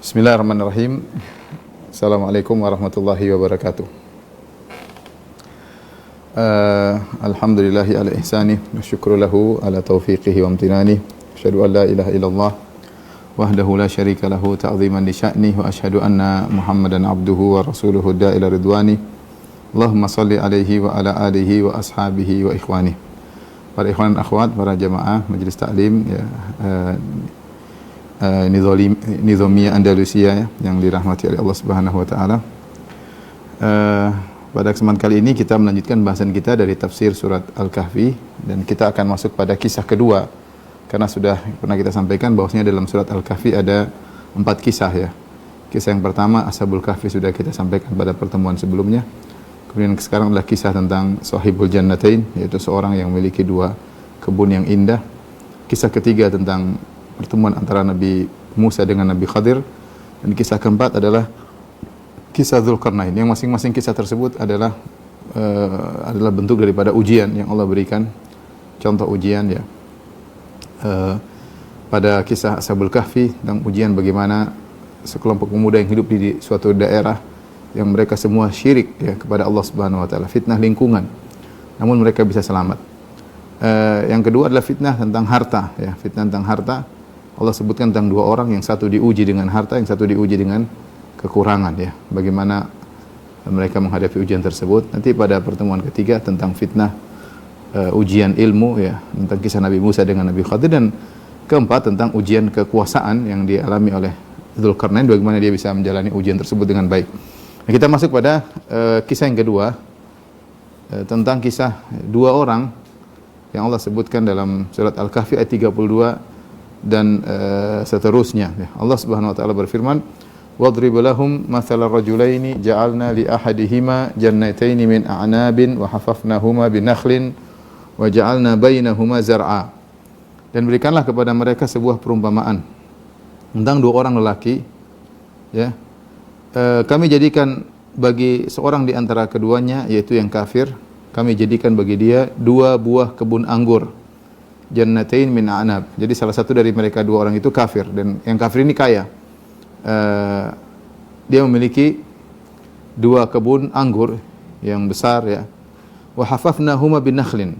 Bismillahirrahmanirrahim. Assalamualaikum warahmatullahi wabarakatuh. Alhamdulillahi ala ihsani wa syukru lahu ala taufiqihi wa amtinani. Asyhadu an la ilaha illallah wahdahu la syarika lahu ta'ziman li sya'ni wa asyhadu anna Muhammadan abduhu wa rasuluhu da'ila ridwani. Allahumma salli alaihi wa ala alihi wa ashabihi wa ikhwani. Para ikhwan dan akhwat, para jamaah majelis taklim ya, Nizamiyah Andalusia yang dirahmati oleh Allah Subhanahu wa taala. Pada kesempatan kali ini kita melanjutkan bahasan kita dari tafsir surat Al-Kahfi dan kita akan masuk pada kisah kedua. Karena sudah pernah kita sampaikan bahwasanya dalam surat Al-Kahfi ada 4 kisah ya. Kisah yang pertama Ashabul Kahfi sudah kita sampaikan pada pertemuan sebelumnya. Kemudian sekarang adalah kisah tentang Sahibul Jannatain, yaitu seorang yang memiliki 2 kebun yang indah. Kisah ketiga tentang pertemuan antara Nabi Musa dengan Nabi Khadir, dan kisah keempat adalah kisah Dzulqarnain, yang masing-masing kisah tersebut adalah bentuk daripada ujian yang Allah berikan. Contoh ujian ya, pada kisah Ashabul Kahfi tentang ujian bagaimana sekelompok pemuda yang hidup di suatu daerah yang mereka semua syirik ya kepada Allah Subhanahu wa taala, fitnah lingkungan, namun mereka bisa selamat. Yang kedua adalah fitnah tentang harta ya, fitnah tentang harta. Allah sebutkan tentang 2 orang, yang satu diuji dengan harta, yang satu diuji dengan kekurangan ya. Bagaimana mereka menghadapi ujian tersebut. Nanti pada pertemuan ketiga tentang fitnah ujian ilmu ya, tentang kisah Nabi Musa dengan Nabi Khadir, dan keempat tentang ujian kekuasaan yang dialami oleh Dzulqarnain, bagaimana dia bisa menjalani ujian tersebut dengan baik. Nah, kita masuk pada kisah yang kedua, tentang kisah 2 orang yang Allah sebutkan dalam surat Al-Kahfi ayat 32 dan seterusnya ya. Allah Subhanahu wa taala berfirman, "Wadrib lahum mathalar rajulaini ja'alna li ahadihima jannataini min a'nabin wa hafafnahuma binakhlin wa ja'alna bainahuma zar'a." Dan berikanlah kepada mereka sebuah perumpamaan tentang 2 orang lelaki ya. Kami jadikan bagi seorang di antara keduanya, yaitu yang kafir, kami jadikan bagi dia 2 buah kebun anggur, jannatain min a'nab. Jadi salah satu dari mereka 2 orang itu kafir, dan yang kafir ini kaya. Dia memiliki 2 kebun anggur yang besar ya. Wa hafafnahuma binakhlin,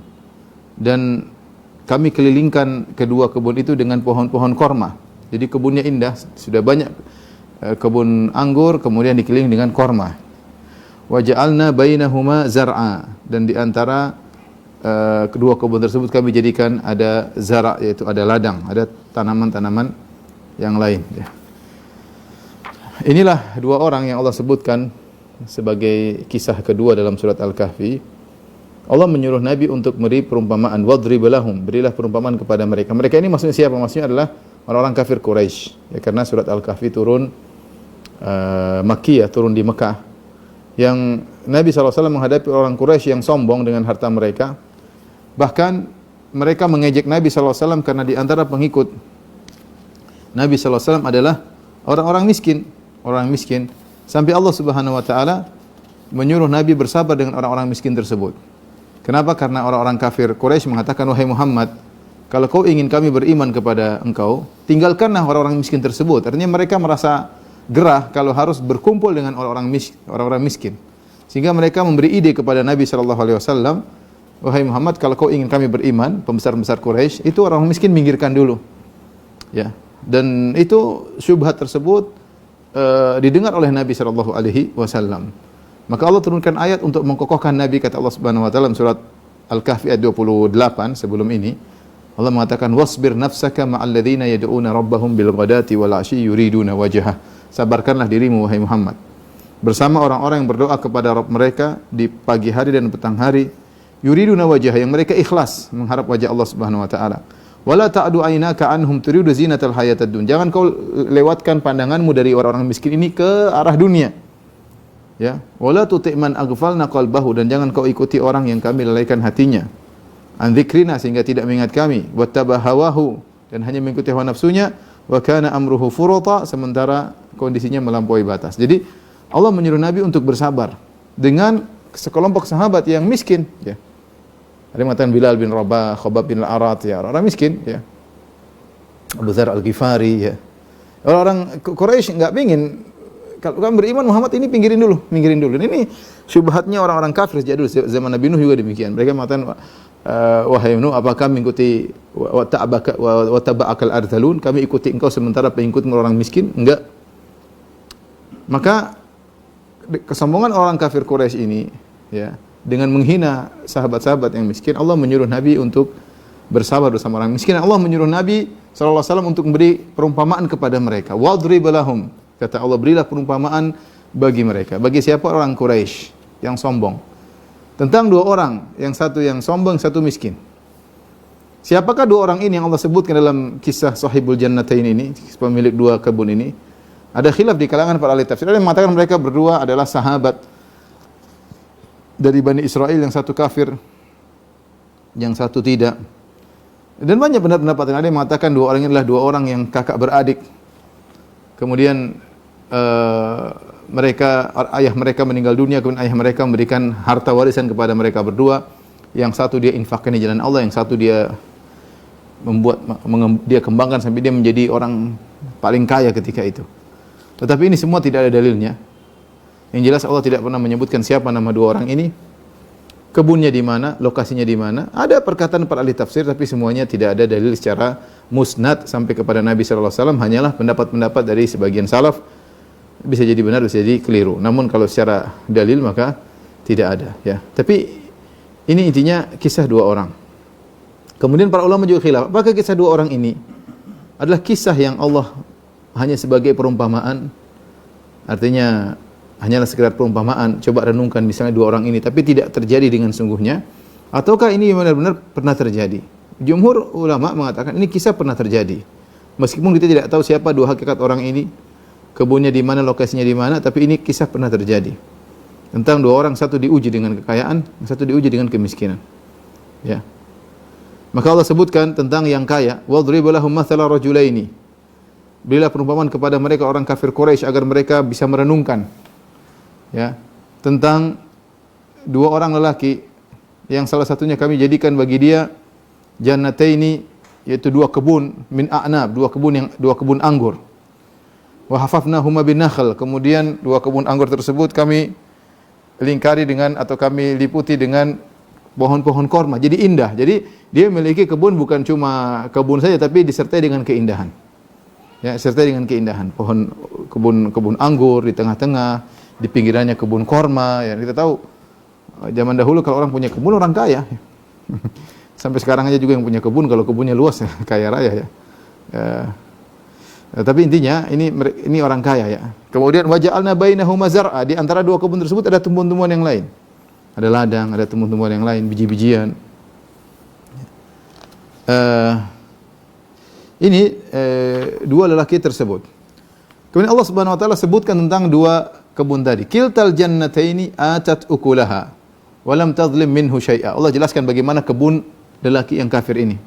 dan kami kelilingkan kedua kebun itu dengan pohon-pohon korma. Jadi kebunnya indah, sudah banyak kebun anggur, kemudian dikelilingi dengan korma. Wa ja'alna bainahuma zar'a, dan di antara kedua kebun tersebut kami jadikan ada zara', yaitu ada ladang, ada tanaman-tanaman yang lain ya. Inilah 2 orang yang Allah sebutkan sebagai kisah kedua dalam surat Al-Kahfi. Allah menyuruh Nabi untuk memberi perumpamaan, wadrib lahum, berilah perumpamaan kepada mereka. Mereka ini maksudnya siapa? Maksudnya adalah orang-orang kafir Quraisy ya, karena surat Al-Kahfi turun Makkiyah, turun di Mekah, yang Nabi SAW menghadapi orang Quraisy yang sombong dengan harta mereka. Bahkan mereka mengejek Nabi SAW karena di antara pengikut Nabi SAW adalah orang-orang miskin, orang miskin. Sampai Allah Subhanahu wa taala menyuruh Nabi bersabar dengan orang-orang miskin tersebut. Kenapa? Karena orang-orang kafir Quraisy mengatakan, "Wahai Muhammad, kalau kau ingin kami beriman kepada engkau, tinggalkanlah orang-orang miskin tersebut." Artinya mereka merasa gerah kalau harus berkumpul dengan orang-orang miskin. Sehingga mereka memberi ide kepada Nabi sallallahu alaihi wasallam, "Wahai Muhammad, kalau kau ingin kami beriman, pembesar-pembesar Quraisy, itu orang miskin minggirkan dulu." Ya. Dan itu syubhat tersebut didengar oleh Nabi sallallahu alaihi wasallam. Maka Allah turunkan ayat untuk mengkokohkan Nabi, kata Allah Subhanahu wa taala dalam surat Al-Kahfi ayat 28 sebelum ini. Allah mengatakan, "Wasbir nafsaka ma'al ladzina yad'una rabbahum bil ghadati wal 'ashyi yuriduna wajhah." Sabarkanlah dirimu wahai Muhammad bersama orang-orang yang berdoa kepada Rabb mereka di pagi hari dan petang hari, yuriduna wajhah, yang mereka ikhlas mengharap wajah Allah Subhanahu wa taala. Wala ta'du aynaka anhum turidu zinatal hayatad dunya. Jangan kau lewatkan pandanganmu dari orang-orang miskin ini ke arah dunia. Ya, wala tuti' man aghfalna qalbahu, dan jangan kau ikuti orang yang kami lalaikan hatinya. An dzikrina, sehingga tidak mengingat kami. Wattaba hawahu, dan hanya mengikuti hawa nafsunya. Wa kana amruhu furata, sementara kondisinya melampaui batas. Jadi Allah menyuruh Nabi untuk bersabar dengan sekelompok sahabat yang miskin ya. Ada yang mengatakan Bilal bin Rabah, Khabbab bin Al-Arat ya, orang miskin ya. Abu Dzar Al-Ghifari ya. Orang-orang Quraisy enggak pengin kalau kamu beriman Muhammad ini pinggirin dulu. Dan ini syubhatnya orang-orang kafir sejak dulu zaman Nabi Nuh juga demikian. Mereka mengatakan wahai Nuh, apakah mengikuti wa taba'akal ardhalun? Kami ikuti engkau sementara pengikutmu orang miskin? Enggak. Maka kesombongan orang kafir Quraisy ini, ya, dengan menghina sahabat-sahabat yang miskin, Allah menyuruh Nabi untuk bersabar bersama orang miskin. Allah menyuruh Nabi sallallahu alaihi wasallam untuk memberi perumpamaan kepada mereka. Wadrib lahum, kata Allah, berilah perumpamaan bagi mereka. Bagi siapa? Orang Quraisy yang sombong. Tentang dua orang, yang satu yang sombong, satu miskin. Siapakah dua orang ini yang Allah sebutkan dalam kisah Sahibul Jannatain ini, pemilik dua kebun ini? Ada khilaf di kalangan para ahli tafsir. Ada yang mengatakan mereka berdua adalah sahabat dari Bani Israel, yang satu kafir, yang satu tidak. Dan banyak pendapat yang ada yang mengatakan dua orang ini adalah dua orang yang kakak beradik. Kemudian ayah mereka meninggal dunia, kemudian ayah mereka memberikan harta warisan kepada mereka berdua. Yang satu dia infakkan di jalan Allah, yang satu dia dia kembangkan sampai dia menjadi orang paling kaya ketika itu. Tetapi ini semua tidak ada dalilnya. Yang jelas Allah tidak pernah menyebutkan siapa nama dua orang ini, kebunnya di mana, lokasinya di mana. Ada perkataan para ahli tafsir, tapi semuanya tidak ada dalil secara musnad sampai kepada Nabi sallallahu alaihi wasallam. Hanyalah pendapat-pendapat dari sebagian salaf, bisa jadi benar, bisa jadi keliru. Namun kalau secara dalil maka tidak ada, ya. Tapi ini intinya kisah dua orang. Kemudian para ulama juga khilaf, apakah kisah dua orang ini adalah kisah yang Allah hanya sebagai perumpamaan, artinya hanyalah sekedar perumpamaan, coba renungkan misalnya dua orang ini, tapi tidak terjadi dengan sungguhnya, ataukah ini benar-benar pernah terjadi? Jumhur ulama mengatakan ini kisah pernah terjadi, meskipun kita tidak tahu siapa dua hakikat orang ini, kebunnya di mana, lokasinya di mana, tapi ini kisah pernah terjadi tentang dua orang, satu diuji dengan kekayaan, satu diuji dengan kemiskinan, ya. Maka Allah sebutkan tentang yang kaya, wadrib lahum mathala rajulaini, berilah perumpamaan kepada mereka orang kafir Quraisy agar mereka bisa merenungkan, ya, tentang dua orang lelaki yang salah satunya kami jadikan bagi dia jannataini, yaitu dua kebun min a'nab, dua kebun anggur. Wa hafafnahuma bin nakhl, kemudian dua kebun anggur tersebut kami lingkari dengan atau kami liputi dengan pohon-pohon korma. Jadi indah. Jadi dia memiliki kebun bukan cuma kebun saja, tapi disertai dengan keindahan. Ya, serta dengan keindahan, kebun anggur di tengah-tengah, di pinggirannya kebun korma. Ya, kita tahu zaman dahulu kalau orang punya kebun orang kaya. Sampai sekarang aja juga yang punya kebun kalau kebunnya luas ya, kaya raya ya. Tapi intinya ini orang kaya ya. Kemudian waja'alna bainahuma zar'a, di antara dua kebun tersebut ada tumbuhan-tumbuhan yang lain. Ada ladang, ada tumbuhan-tumbuhan yang lain, biji-bijian. Ini dua lelaki tersebut. Kemudian Allah Subhanahu wa taala sebutkan tentang dua kebun tadi. Kiltal jannataini atat ukulaha wa lam tadhlim minhu syai'a. Allah jelaskan bagaimana kebun lelaki yang kafir ini.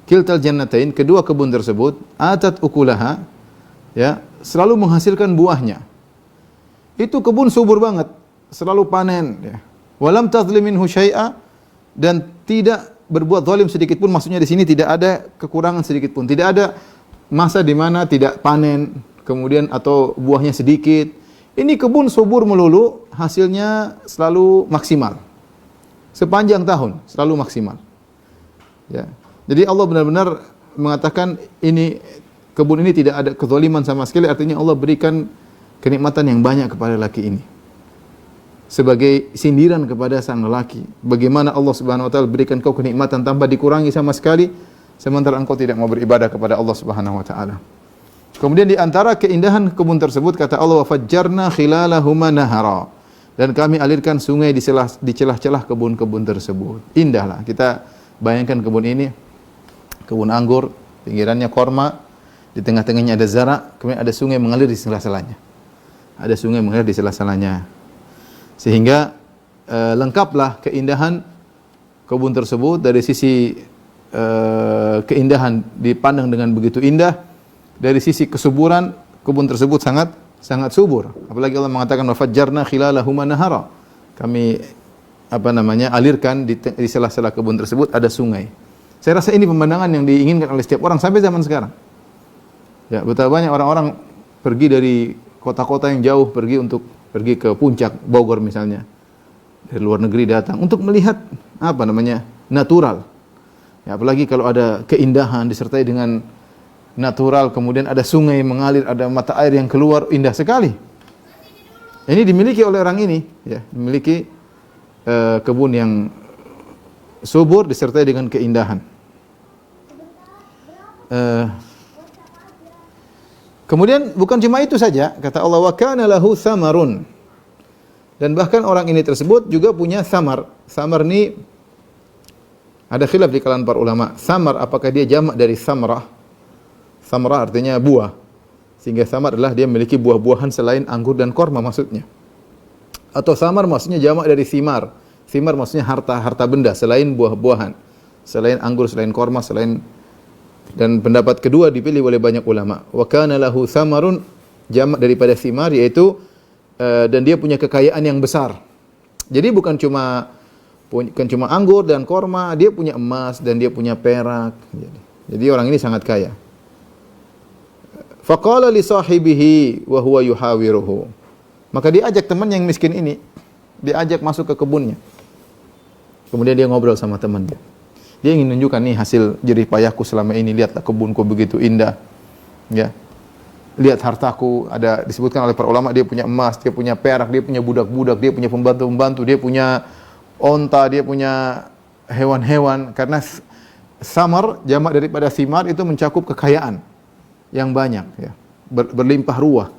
Kiltal jannatain, kedua kebun tersebut, atat ukulaha, ya, selalu menghasilkan buahnya. Itu kebun subur banget, selalu panen, ya. Wa lam tadhlim minhu syai'a, dan tidak berbuat zalim sedikit pun, maksudnya di sini tidak ada kekurangan sedikit pun, tidak ada masa di mana tidak panen, kemudian atau buahnya sedikit. Ini kebun subur melulu, hasilnya selalu maksimal. Sepanjang tahun selalu maksimal. Ya. Jadi Allah benar-benar mengatakan ini kebun ini tidak ada kezaliman sama sekali, artinya Allah berikan kenikmatan yang banyak kepada lelaki ini. Sebagai sindiran kepada sang lelaki, bagaimana Allah Subhanahu wa taala berikan kau kenikmatan tanpa dikurangi sama sekali, sementara engkau tidak mau beribadah kepada Allah Subhanahu wa taala. Kemudian di antara keindahan kebun tersebut kata Allah, wa fajjarna khilalahuma nahara, dan kami alirkan sungai di celah-celah kebun-kebun tersebut. Indahlah. Kita bayangkan kebun ini, kebun anggur, pinggirannya korma, di tengah-tengahnya ada zara, kemudian ada sungai mengalir di sela-selanya. Ada sungai mengalir di sela-selanya. Sehingga lengkaplah keindahan kebun tersebut. Dari sisi keindahan dipandang dengan begitu indah, dari sisi kesuburan kebun tersebut sangat subur. Apalagi Allah mengatakan wa fajjarna khilalahuma nahara, kami alirkan di sela-sela kebun tersebut ada sungai. Saya rasa ini pemandangan yang diinginkan oleh setiap orang sampai zaman sekarang. Ya, betapa banyak orang-orang pergi dari kota-kota yang jauh pergi ke puncak Bogor misalnya. Dari luar negeri datang untuk melihat apa namanya? Natural. Ya, apalagi kalau ada keindahan disertai dengan natural, kemudian ada sungai mengalir, ada mata air yang keluar, indah sekali. Ini dimiliki oleh orang ini, ya, memiliki kebun yang subur disertai dengan keindahan. Kemudian bukan cuma itu saja, kata Allah, wa kana lahu samarun. Dan bahkan orang ini tersebut juga punya samar. Samar ini ada khilaf di kalangan para ulama. Samar apakah dia jamak dari samrah? Samrah artinya buah. Sehingga samar adalah dia memiliki buah-buahan selain anggur dan korma maksudnya. Atau samar maksudnya jamak dari simar. Simar maksudnya harta benda selain buah-buahan. Selain anggur, selain korma, dan pendapat kedua dipilih oleh banyak ulama. Wa kana lahu samarun, jamak daripada simar, yaitu dan dia punya kekayaan yang besar. Jadi bukan cuma anggur dan korma, dia punya emas dan dia punya perak. Jadi orang ini sangat kaya. Faqala li sahibihi wa huwa yuhawiruhu. Maka dia ajak teman yang miskin ini, diajak masuk ke kebunnya. Kemudian dia ngobrol sama temannya. Dia ingin menunjukkan nih hasil jerih payahku selama ini, lihatlah kebunku begitu indah. Ya. Lihat hartaku, ada disebutkan oleh para ulama, dia punya emas, dia punya perak, dia punya budak-budak, dia punya pembantu-pembantu, dia punya onta, dia punya hewan-hewan. Karena samar, jamak daripada simar, itu mencakup kekayaan yang banyak, ya. Berlimpah ruah.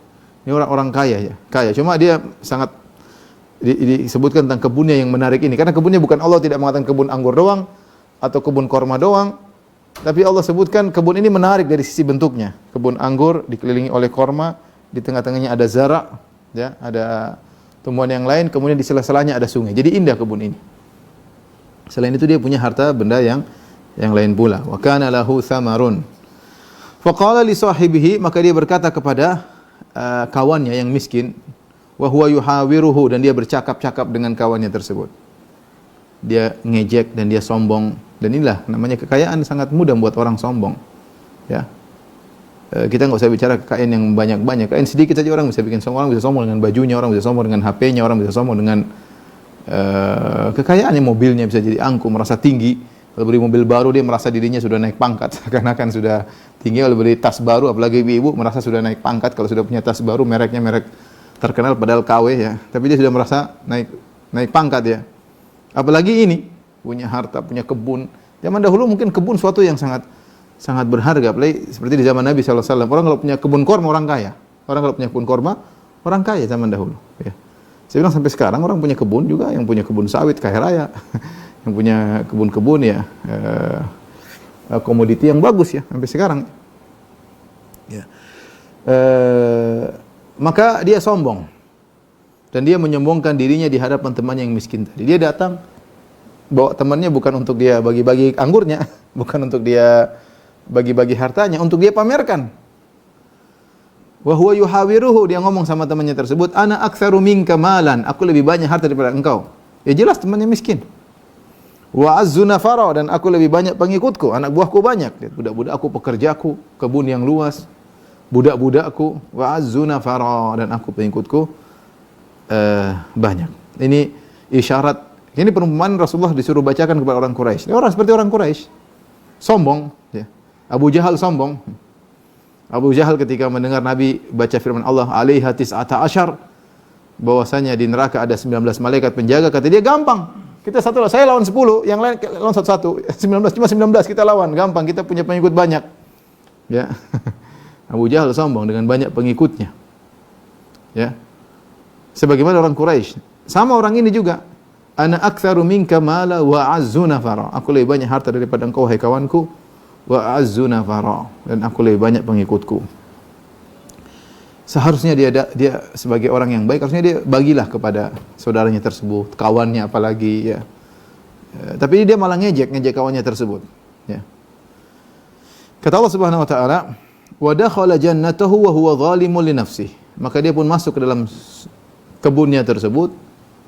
Ini orang-orang kaya, ya, kaya. Cuma dia sangat disebutkan tentang kebunnya yang menarik ini. Karena kebunnya bukan, Allah tidak mengatakan kebun anggur doang atau kebun korma doang, tapi Allah sebutkan kebun ini menarik dari sisi bentuknya. Kebun anggur dikelilingi oleh korma, di tengah-tengahnya ada zara, ya, ada tumbuhan yang lain, kemudian di sela-selanya ada sungai. Jadi indah kebun ini. Selain itu dia punya harta benda yang lain pula. Wa kana lahu samarun. Faqala li sahibihi, maka dia berkata kepada kawannya yang miskin, wa huwa yuhawiruhu, dan dia bercakap-cakap dengan kawannya tersebut. Dia ngejek dan dia sombong. Dan inilah namanya kekayaan, sangat mudah membuat orang sombong. Ya. Kita enggak usah bicara kekayaan yang banyak-banyak. Kekayaan sedikit saja orang bisa bikin sombong. Orang bisa sombong dengan bajunya, orang bisa sombong dengan HP-nya, orang bisa sombong dengan kekayaannya, mobilnya bisa jadi angku, merasa tinggi. Kalau beli mobil baru dia merasa dirinya sudah naik pangkat, seakan-akan sudah tinggi. Kalau beli tas baru, apalagi ibu merasa sudah naik pangkat kalau sudah punya tas baru, mereknya merek terkenal padahal KW, ya. Tapi dia sudah merasa naik pangkat, ya. Apalagi ini punya harta, punya kebun. Zaman dahulu mungkin kebun suatu yang sangat berharga. Apalagi seperti di zaman Nabi SAW. Orang kalau punya kebun korma, orang kaya. Orang kalau punya kebun korma, orang kaya zaman dahulu. Ya. Saya bilang sampai sekarang orang punya kebun juga, yang punya kebun sawit kaya raya, yang punya kebun-kebun, ya, komoditi yang bagus, ya, sampai sekarang. Ya. Maka dia sombong. Dan dia menyombongkan dirinya di hadapan temannya yang miskin tadi. Dia datang bawa temannya bukan untuk dia bagi-bagi anggurnya, bukan untuk dia bagi-bagi hartanya, untuk dia pamerkan. Wa huwa yuhawiruhu, dia ngomong sama temannya tersebut, ana aktsaru minka malan, aku lebih banyak harta daripada engkau. Ya jelas temannya miskin. Wa azzu nafara, dan aku lebih banyak pengikutku, anak buahku banyak. Lihat, budak-budakku, pekerjaku, kebun yang luas, budak-budakku, wa azzu nafara, dan aku pengikutku banyak. Ini isyarat. Ini perumpamaan Rasulullah disuruh bacakan kepada orang Quraisy. Orang seperti orang Quraisy, sombong, ya. Abu Jahal sombong. Abu Jahal ketika mendengar Nabi baca firman Allah, alaiha tis'ata asyar, bahwasanya di neraka ada 19 malaikat penjaga, kata dia, gampang. Kita satu, saya lawan 10, yang lain lawan satu-satu. 19 cuma 19 kita lawan, gampang, kita punya pengikut banyak. Ya. Abu Jahal sombong dengan banyak pengikutnya. Ya. Sebagaimana orang Quraisy. Sama orang ini juga. Ana aktsaru minka mala wa azzu nafara. Aku lebih banyak harta daripada engkau, hai kawanku. Wa azzu nafara, dan aku lebih banyak pengikutku. Seharusnya dia sebagai orang yang baik, harusnya dia bagilah kepada saudaranya tersebut, kawannya apalagi, ya. Tapi dia malah ngejek kawannya tersebut, ya. Kata Allah Subhanahu wa taala, wa dakhala jannatahu wa huwa zalimun li nafsihi. Maka dia pun masuk ke dalam kebunnya tersebut,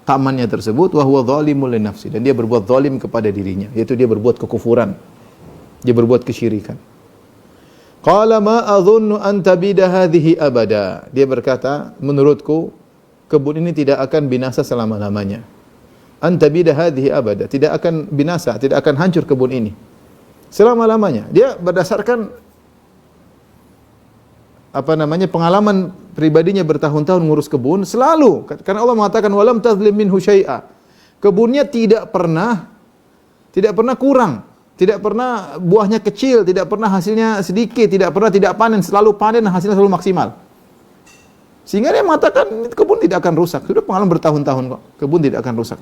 tamannya tersebut, wa huwa zalimun li nafsi, dan dia berbuat zalim kepada dirinya, yaitu dia berbuat kekufuran, dia berbuat kesyirikan. Qala ma adhunnu an tabida hadhihi abada. Dia berkata, menurutku kebun ini tidak akan binasa selama-lamanya. An tabida hadhihi abada, tidak akan binasa, tidak akan hancur kebun ini selama-lamanya. Dia berdasarkan pengalaman pribadinya bertahun-tahun ngurus kebun, selalu karena Allah mengatakan walam tazlim minhu syai'a. Kebunnya tidak pernah kurang. Tidak pernah buahnya kecil, tidak pernah hasilnya sedikit, tidak pernah tidak panen, selalu panen dan hasilnya selalu maksimal. Sehingga dia mengatakan kebun tidak akan rusak. Sudah pengalaman bertahun-tahun kok, kebun tidak akan rusak.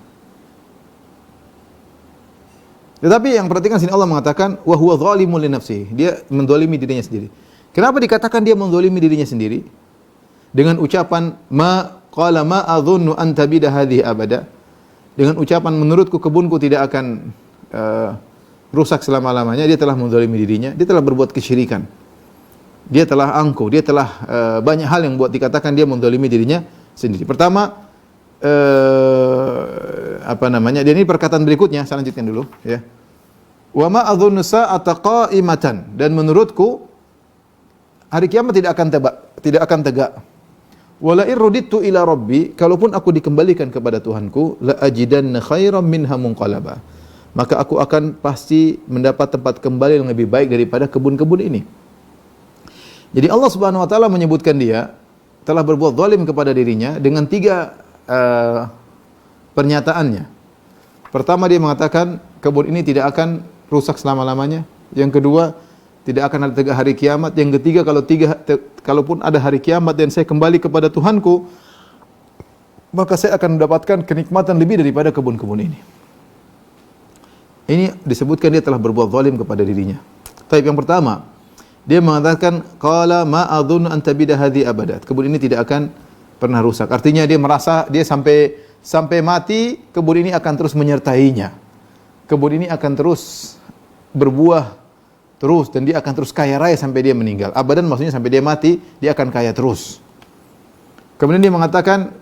Tetapi yang perhatikan sini Allah mengatakan wa huwa zalimun li nafsihi. Dia menzalimi dirinya sendiri. Kenapa dikatakan dia menzalimi dirinya sendiri? Dengan ucapan qala ma adhunnu an tabida hadhihi abada. Dengan ucapan menurutku kebunku tidak akan rusak selama-lamanya, dia telah menzalimi dirinya, dia telah berbuat kesyirikan. Dia telah angkuh, dia telah banyak hal yang buat dikatakan dia menzalimi dirinya sendiri. Pertama, dan ini perkataan berikutnya, saya lanjutkan dulu ya. Wa ma adhunnu sa'ata qa'imatan, dan menurutku hari kiamat tidak akan tegak. Wala irruditu ila rabbi, kalaupun aku dikembalikan kepada Tuhanku, la ajidanna khairam minha munqalaba. Maka aku akan pasti mendapat tempat kembali yang lebih baik daripada kebun-kebun ini. Jadi Allah Subhanahu wa taala menyebutkan dia telah berbuat zalim kepada dirinya dengan 3 pernyataannya. Pertama, dia mengatakan kebun ini tidak akan rusak selama-lamanya. Yang kedua, tidak akan ada tegak hari kiamat. Yang ketiga, kalaupun ada hari kiamat dan saya kembali kepada Tuhanku, maka saya akan mendapatkan kenikmatan lebih daripada kebun-kebun ini. Ini disebutkan dia telah berbuat zalim kepada dirinya. Tapi yang pertama, dia mengatakan qala ma adhunnu an tabida hadhi abadat. Kebun ini tidak akan pernah rusak. Artinya dia merasa dia sampai mati kebun ini akan terus menyertainya. Kebun ini akan terus berbuah terus dan dia akan terus kaya raya sampai dia meninggal. Abadan maksudnya sampai dia mati dia akan kaya terus. Kemudian dia mengatakan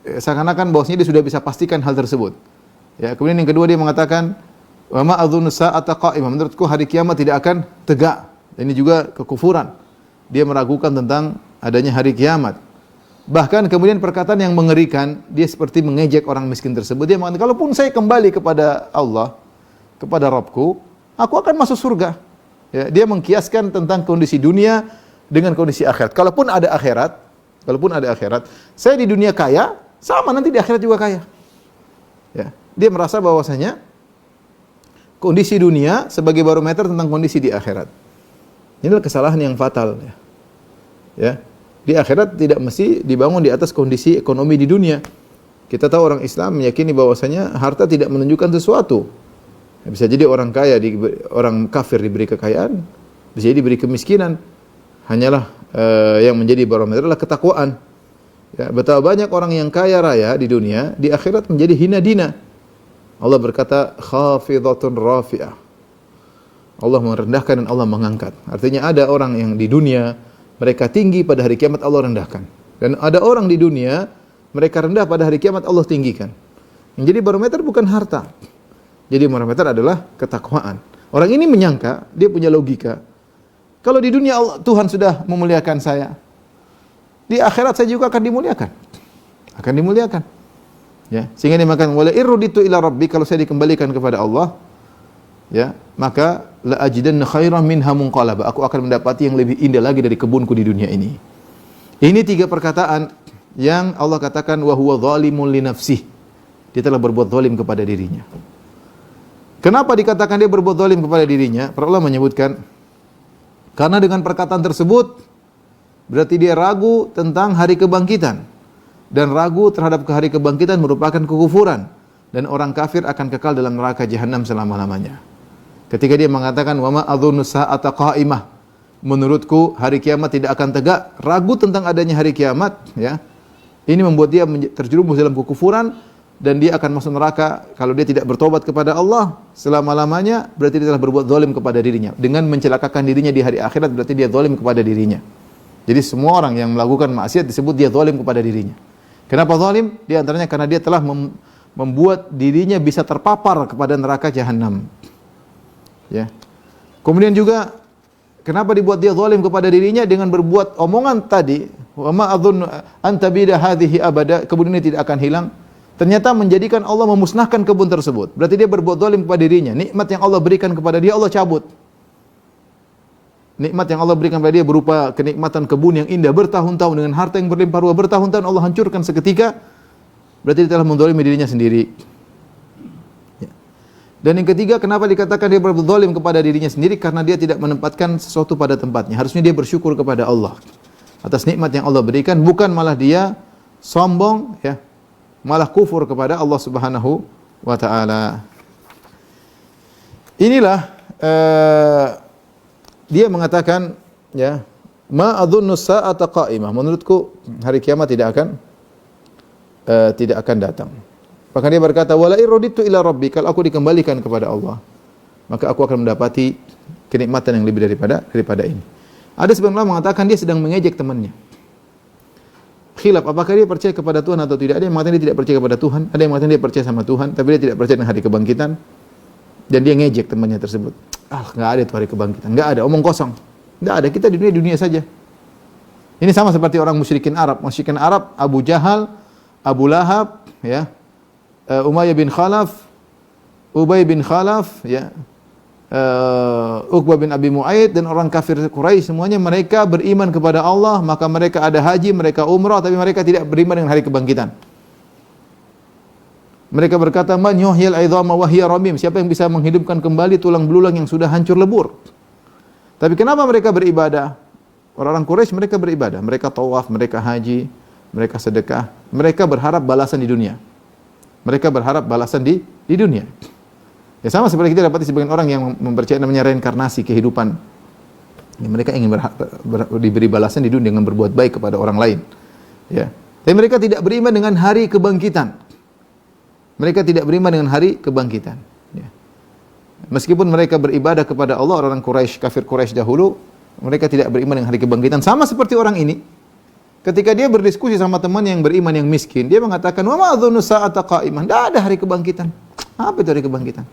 seakan-akan bahwasanya dia sudah bisa pastikan hal tersebut. Ya, kemudian yang kedua dia mengatakan wa ma adhunnu sa'ata qa'imah. Menurutku hari kiamat tidak akan tegak. Ini juga kekufuran. Dia meragukan tentang adanya hari kiamat. Bahkan kemudian perkataan yang mengerikan, dia seperti mengejek orang miskin tersebut. Dia mengatakan, kalaupun saya kembali kepada Allah, kepada Rabbku, aku akan masuk surga. Ya, dia mengkiaskan tentang kondisi dunia dengan kondisi akhirat. Kalaupun ada akhirat, saya di dunia kaya, sama nanti di akhirat juga kaya. Ya, dia merasa bahwasanya kondisi dunia sebagai barometer tentang kondisi di akhirat. Inilah kesalahan yang fatal. Ya, di akhirat tidak mesti dibangun di atas kondisi ekonomi di dunia. Kita tahu orang Islam meyakini bahwasanya harta tidak menunjukkan sesuatu. Bisa jadi orang kaya, orang kafir diberi kekayaan, bisa jadi diberi kemiskinan. Hanyalah yang menjadi barometer adalah ketakwaan. Ya, betapa banyak orang yang kaya raya di dunia, di akhirat menjadi hina dina. Allah berkata khafidhatun rafi'ah. Allah merendahkan dan Allah mengangkat. Artinya ada orang yang di dunia mereka tinggi, pada hari kiamat Allah rendahkan. Dan ada orang di dunia mereka rendah, pada hari kiamat Allah tinggikan. Yang jadi barometer bukan harta. Jadi barometer adalah ketakwaan. Orang ini menyangka, dia punya logika. Kalau di dunia Tuhan sudah memuliakan saya, di akhirat saya juga akan dimuliakan. Akan dimuliakan. Ya, sehingga dia mengatakan wala irruditu ila rabbi, kalau saya dikembalikan kepada Allah, ya, maka la ajidanna khairan minha munqalaba, aku akan mendapati yang lebih indah lagi dari kebunku di dunia ini. Ini 3 perkataan yang Allah katakan wa huwa zalimun li nafsihi. Dia telah berbuat zalim kepada dirinya. Kenapa dikatakan dia berbuat zalim kepada dirinya? Para ulama menyebutkan karena dengan perkataan tersebut berarti dia ragu tentang hari kebangkitan. Dan ragu terhadap hari kebangkitan merupakan kekufuran, dan orang kafir akan kekal dalam neraka jahanam selama-lamanya. Ketika dia mengatakan wa ma adhunnu sa'ata qa'imah, menurutku hari kiamat tidak akan tegak, ragu tentang adanya hari kiamat, ya. Ini membuat dia terjerumus dalam kekufuran dan dia akan masuk neraka kalau dia tidak bertobat kepada Allah selama-lamanya. Berarti dia telah berbuat zalim kepada dirinya. Dengan mencelakakan dirinya di hari akhirat berarti dia zalim kepada dirinya. Jadi semua orang yang melakukan maksiat disebut dia zalim kepada dirinya. Kenapa zalim? Di antaranya karena dia telah membuat dirinya bisa terpapar kepada neraka jahanam. Ya. Kemudian juga kenapa dibuat dia zalim kepada dirinya dengan berbuat omongan tadi, wa ma adzunnu an tabida hadhihi abada, kebun ini tidak akan hilang. Ternyata menjadikan Allah memusnahkan kebun tersebut. Berarti dia berbuat zalim kepada dirinya. Nikmat yang Allah berikan kepada dia Allah cabut. Nikmat yang Allah berikan kepada dia berupa kenikmatan kebun yang indah bertahun-tahun dengan harta yang berlimpah ruah bertahun-tahun Allah hancurkan seketika. Berarti dia telah menzalimi dirinya sendiri. Ya. Dan yang ketiga, kenapa dikatakan dia berbuat zalim kepada dirinya sendiri? Karena dia tidak menempatkan sesuatu pada tempatnya. Harusnya dia bersyukur kepada Allah atas nikmat yang Allah berikan, bukan malah dia sombong, ya, malah kufur kepada Allah Subhanahu wa taala. Inilah dia mengatakan, ya, ma adzunnu sa'ata qa'imah. Menurutku hari kiamat tidak akan datang. Bahkan dia berkata, wala iraditu ila rabbi, kalau aku dikembalikan kepada Allah, maka aku akan mendapati kenikmatan yang lebih daripada ini. Ada sebagian ulama mengatakan dia sedang mengejek temannya. Khilaf, apakah dia percaya kepada Tuhan atau tidak? Ada yang mengatakan dia tidak percaya kepada Tuhan, ada yang mengatakan dia percaya sama Tuhan, tapi dia tidak percaya dengan hari kebangkitan. Dan dia ngejek temannya tersebut. Enggak ada itu hari kebangkitan, enggak ada, omong kosong. Enggak ada, kita di dunia saja. Ini sama seperti orang musyrikin Arab. Musyrikin Arab, Abu Jahal, Abu Lahab, ya, Umayyah bin Khalaf, Ubay bin Khalaf, ya, Uqbah bin Abi Mu'ayyid, dan orang kafir Quraisy, semuanya mereka beriman kepada Allah, maka mereka ada haji, mereka umrah, tapi mereka tidak beriman dengan hari kebangkitan. Mereka berkata, man yuhyil 'idhama wa hiya ramim, siapa yang bisa menghidupkan kembali tulang belulang yang sudah hancur lebur. Tapi kenapa mereka beribadah? Orang-orang Quraisy mereka beribadah, mereka tawaf, mereka haji, mereka sedekah, mereka berharap balasan di dunia. Mereka berharap balasan di dunia. Ya sama seperti kita dapati sebagian orang yang mempercayai namanya reinkarnasi kehidupan. Ya, mereka ingin diberi balasan di dunia dengan berbuat baik kepada orang lain. Ya. Tapi mereka tidak beriman dengan hari kebangkitan. Mereka tidak beriman dengan hari kebangkitan. Ya. Meskipun mereka beribadah kepada Allah, orang Quraisy, kafir Quraisy dahulu, mereka tidak beriman dengan hari kebangkitan. Sama seperti orang ini. Ketika dia berdiskusi sama teman yang beriman yang miskin, dia mengatakan, wa ma adzunnu sa'ata qa'imah. Tidak ada hari kebangkitan. Apa itu hari kebangkitan?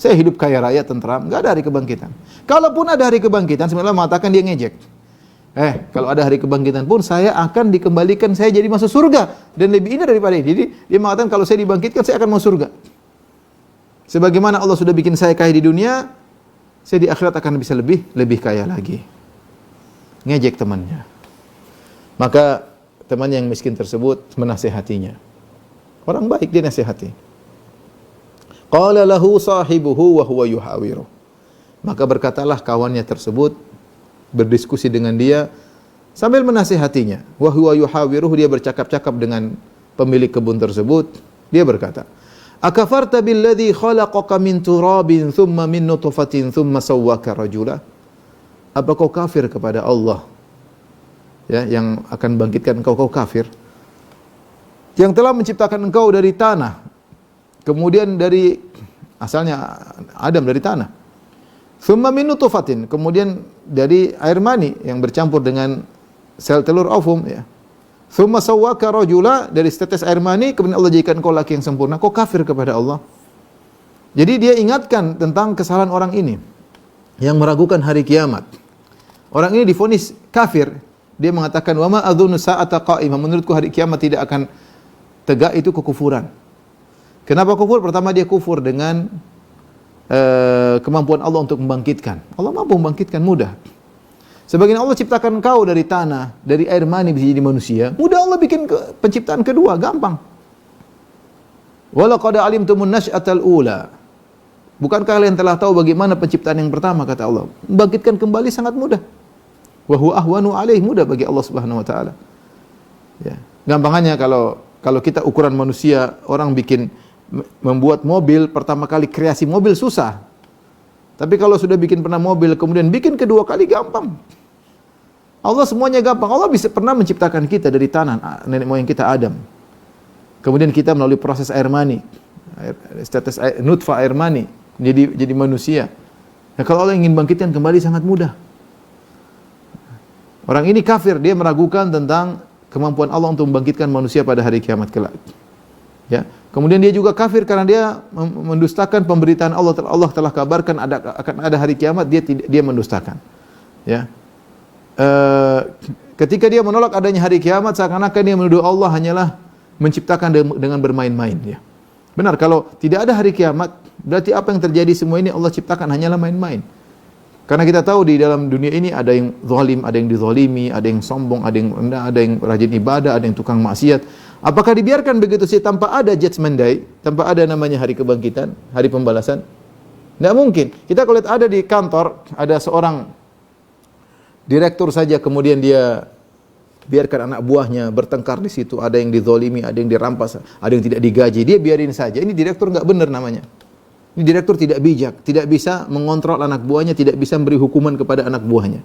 Saya hidup kaya raya, tentram, enggak ada hari kebangkitan. Kalaupun ada hari kebangkitan, sebenarnya mengatakan dia ngejek. Kalau ada hari kebangkitan pun saya akan dikembalikan, saya jadi masuk surga dan lebih indah daripada ini. Jadi dia mengatakan kalau saya dibangkitkan saya akan masuk surga. Sebagaimana Allah sudah bikin saya kaya di dunia, saya di akhirat akan bisa lebih kaya lagi. Ngejek temannya. Maka teman yang miskin tersebut menasihatinya. Orang baik dia nasihati. Qala lahu sahibuhu wa huwa yuhawiru. Maka berkatalah kawannya tersebut berdiskusi dengan dia sambil menasihatinya. Wa huwa yuhawiruhu, dia bercakap-cakap dengan pemilik kebun tersebut. Dia berkata, akafarta billadhi khalaqaka min turabin thumma min nutfatin thumma sawwaka rajula? Apa kau kafir kepada Allah, ya, yang akan bangkitkan engkau? Kau kafir yang telah menciptakan engkau dari tanah, kemudian dari asalnya Adam dari tanah, thumma min nutfatin, kemudian dari air mani yang bercampur dengan sel telur ovum, ya, thumma sawwaka rajula, dari setetes air mani kemudian Allah jadikan engkau laki yang sempurna. Kau kafir kepada Allah. Jadi dia ingatkan tentang kesalahan orang ini yang meragukan hari kiamat. Orang ini divonis kafir. Dia mengatakan, wa ma adzunnu sa'ata qa'imah, menurutku hari kiamat tidak akan tegak, itu kekufuran. Kenapa kufur? Pertama dia kufur dengan kemampuan Allah untuk membangkitkan. Allah mampu membangkitkan, mudah. Sebagian Allah ciptakan engkau dari tanah, dari air mani bisa jadi manusia. Mudah Allah bikin penciptaan kedua, gampang. Wa laqad alimtumun nasy'atal ula. Bukankah kalian telah tahu bagaimana penciptaan yang pertama, kata Allah. Membangkitkan kembali sangat mudah. Wa huwa ahwanu alaihi, mudah bagi Allah Subhanahu wa taala. Ya. Gampangannya kalau kita ukuran manusia, orang membuat mobil, pertama kali kreasi mobil susah. Tapi kalau sudah pernah mobil, kemudian bikin kedua kali gampang. Allah semuanya gampang. Allah pernah menciptakan kita dari tanah, nenek moyang kita Adam. Kemudian kita melalui proses air mani, status nutfah air mani, jadi manusia. Nah, kalau Allah ingin bangkitkan kembali sangat mudah. Orang ini kafir, dia meragukan tentang kemampuan Allah untuk membangkitkan manusia pada hari kiamat kelak. Ya. Kemudian dia juga kafir karena dia mendustakan pemberitaan Allah. Allah telah kabarkan akan ada hari kiamat, dia mendustakan. Ya. Ketika dia menolak adanya hari kiamat, seakan-akan dia menuduh Allah hanyalah menciptakan dengan bermain-main. Ya. Benar, kalau tidak ada hari kiamat, berarti apa yang terjadi semua ini Allah ciptakan hanyalah main-main. Karena kita tahu di dalam dunia ini ada yang zalim, ada yang dizalimi, ada yang sombong, ada yang rendah, ada yang rajin ibadah, ada yang tukang maksiat. Apakah dibiarkan begitu saja tanpa ada judgment day, tanpa ada namanya hari kebangkitan, hari pembalasan? Tidak mungkin. Kita kalau lihat ada di kantor, ada seorang direktur saja, kemudian dia biarkan anak buahnya bertengkar di situ, ada yang dizalimi, ada yang dirampas, ada yang tidak digaji, dia biarin saja. Ini direktur enggak benar namanya. Ini direktur tidak bijak, tidak bisa mengontrol anak buahnya, tidak bisa memberi hukuman kepada anak buahnya.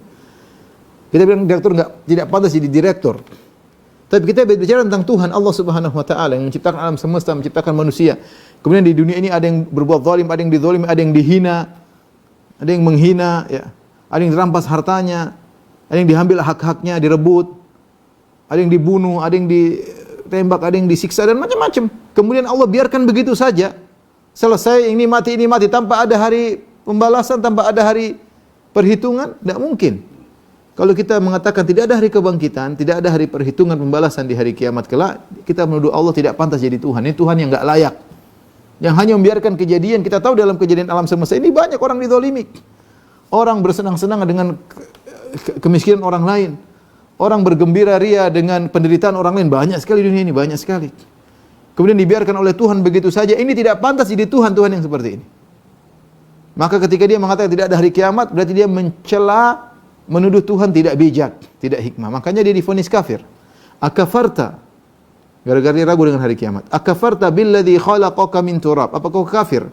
Kita bilang direktur tidak pantas jadi direktur. Tapi kita berbicara tentang Tuhan Allah Subhanahu wa taala yang menciptakan alam semesta, menciptakan manusia. Kemudian di dunia ini ada yang berbuat zalim, ada yang dizalimi, ada yang dihina, ada yang menghina, ya. Ada yang dirampas hartanya, ada yang diambil hak-haknya, direbut, ada yang dibunuh, ada yang ditembak, ada yang disiksa dan macam-macam. Kemudian Allah biarkan begitu saja. Selesai ini mati tanpa ada hari pembalasan, tanpa ada hari perhitungan, tidak mungkin. Kalau kita mengatakan tidak ada hari kebangkitan, tidak ada hari perhitungan pembalasan di hari kiamat kelak, kita menuduh Allah tidak pantas jadi Tuhan. Ini Tuhan yang enggak layak. Yang hanya membiarkan kejadian, kita tahu dalam kejadian alam semesta ini banyak orang dizalimi. Orang bersenang-senang dengan kemiskinan orang lain. Orang bergembira ria dengan penderitaan orang lain. Banyak sekali dunia ini, banyak sekali. Kemudian dibiarkan oleh Tuhan begitu saja. Ini tidak pantas jadi Tuhan yang seperti ini. Maka ketika dia mengatakan tidak ada hari kiamat, berarti dia mencela, menuduh Tuhan tidak bijak, tidak hikmah. Makanya dia divonis kafir. Akafarta, gara-gara dia ragu dengan hari kiamat. Akafarta billadzi khalaqaka min turab. Apa kau kafir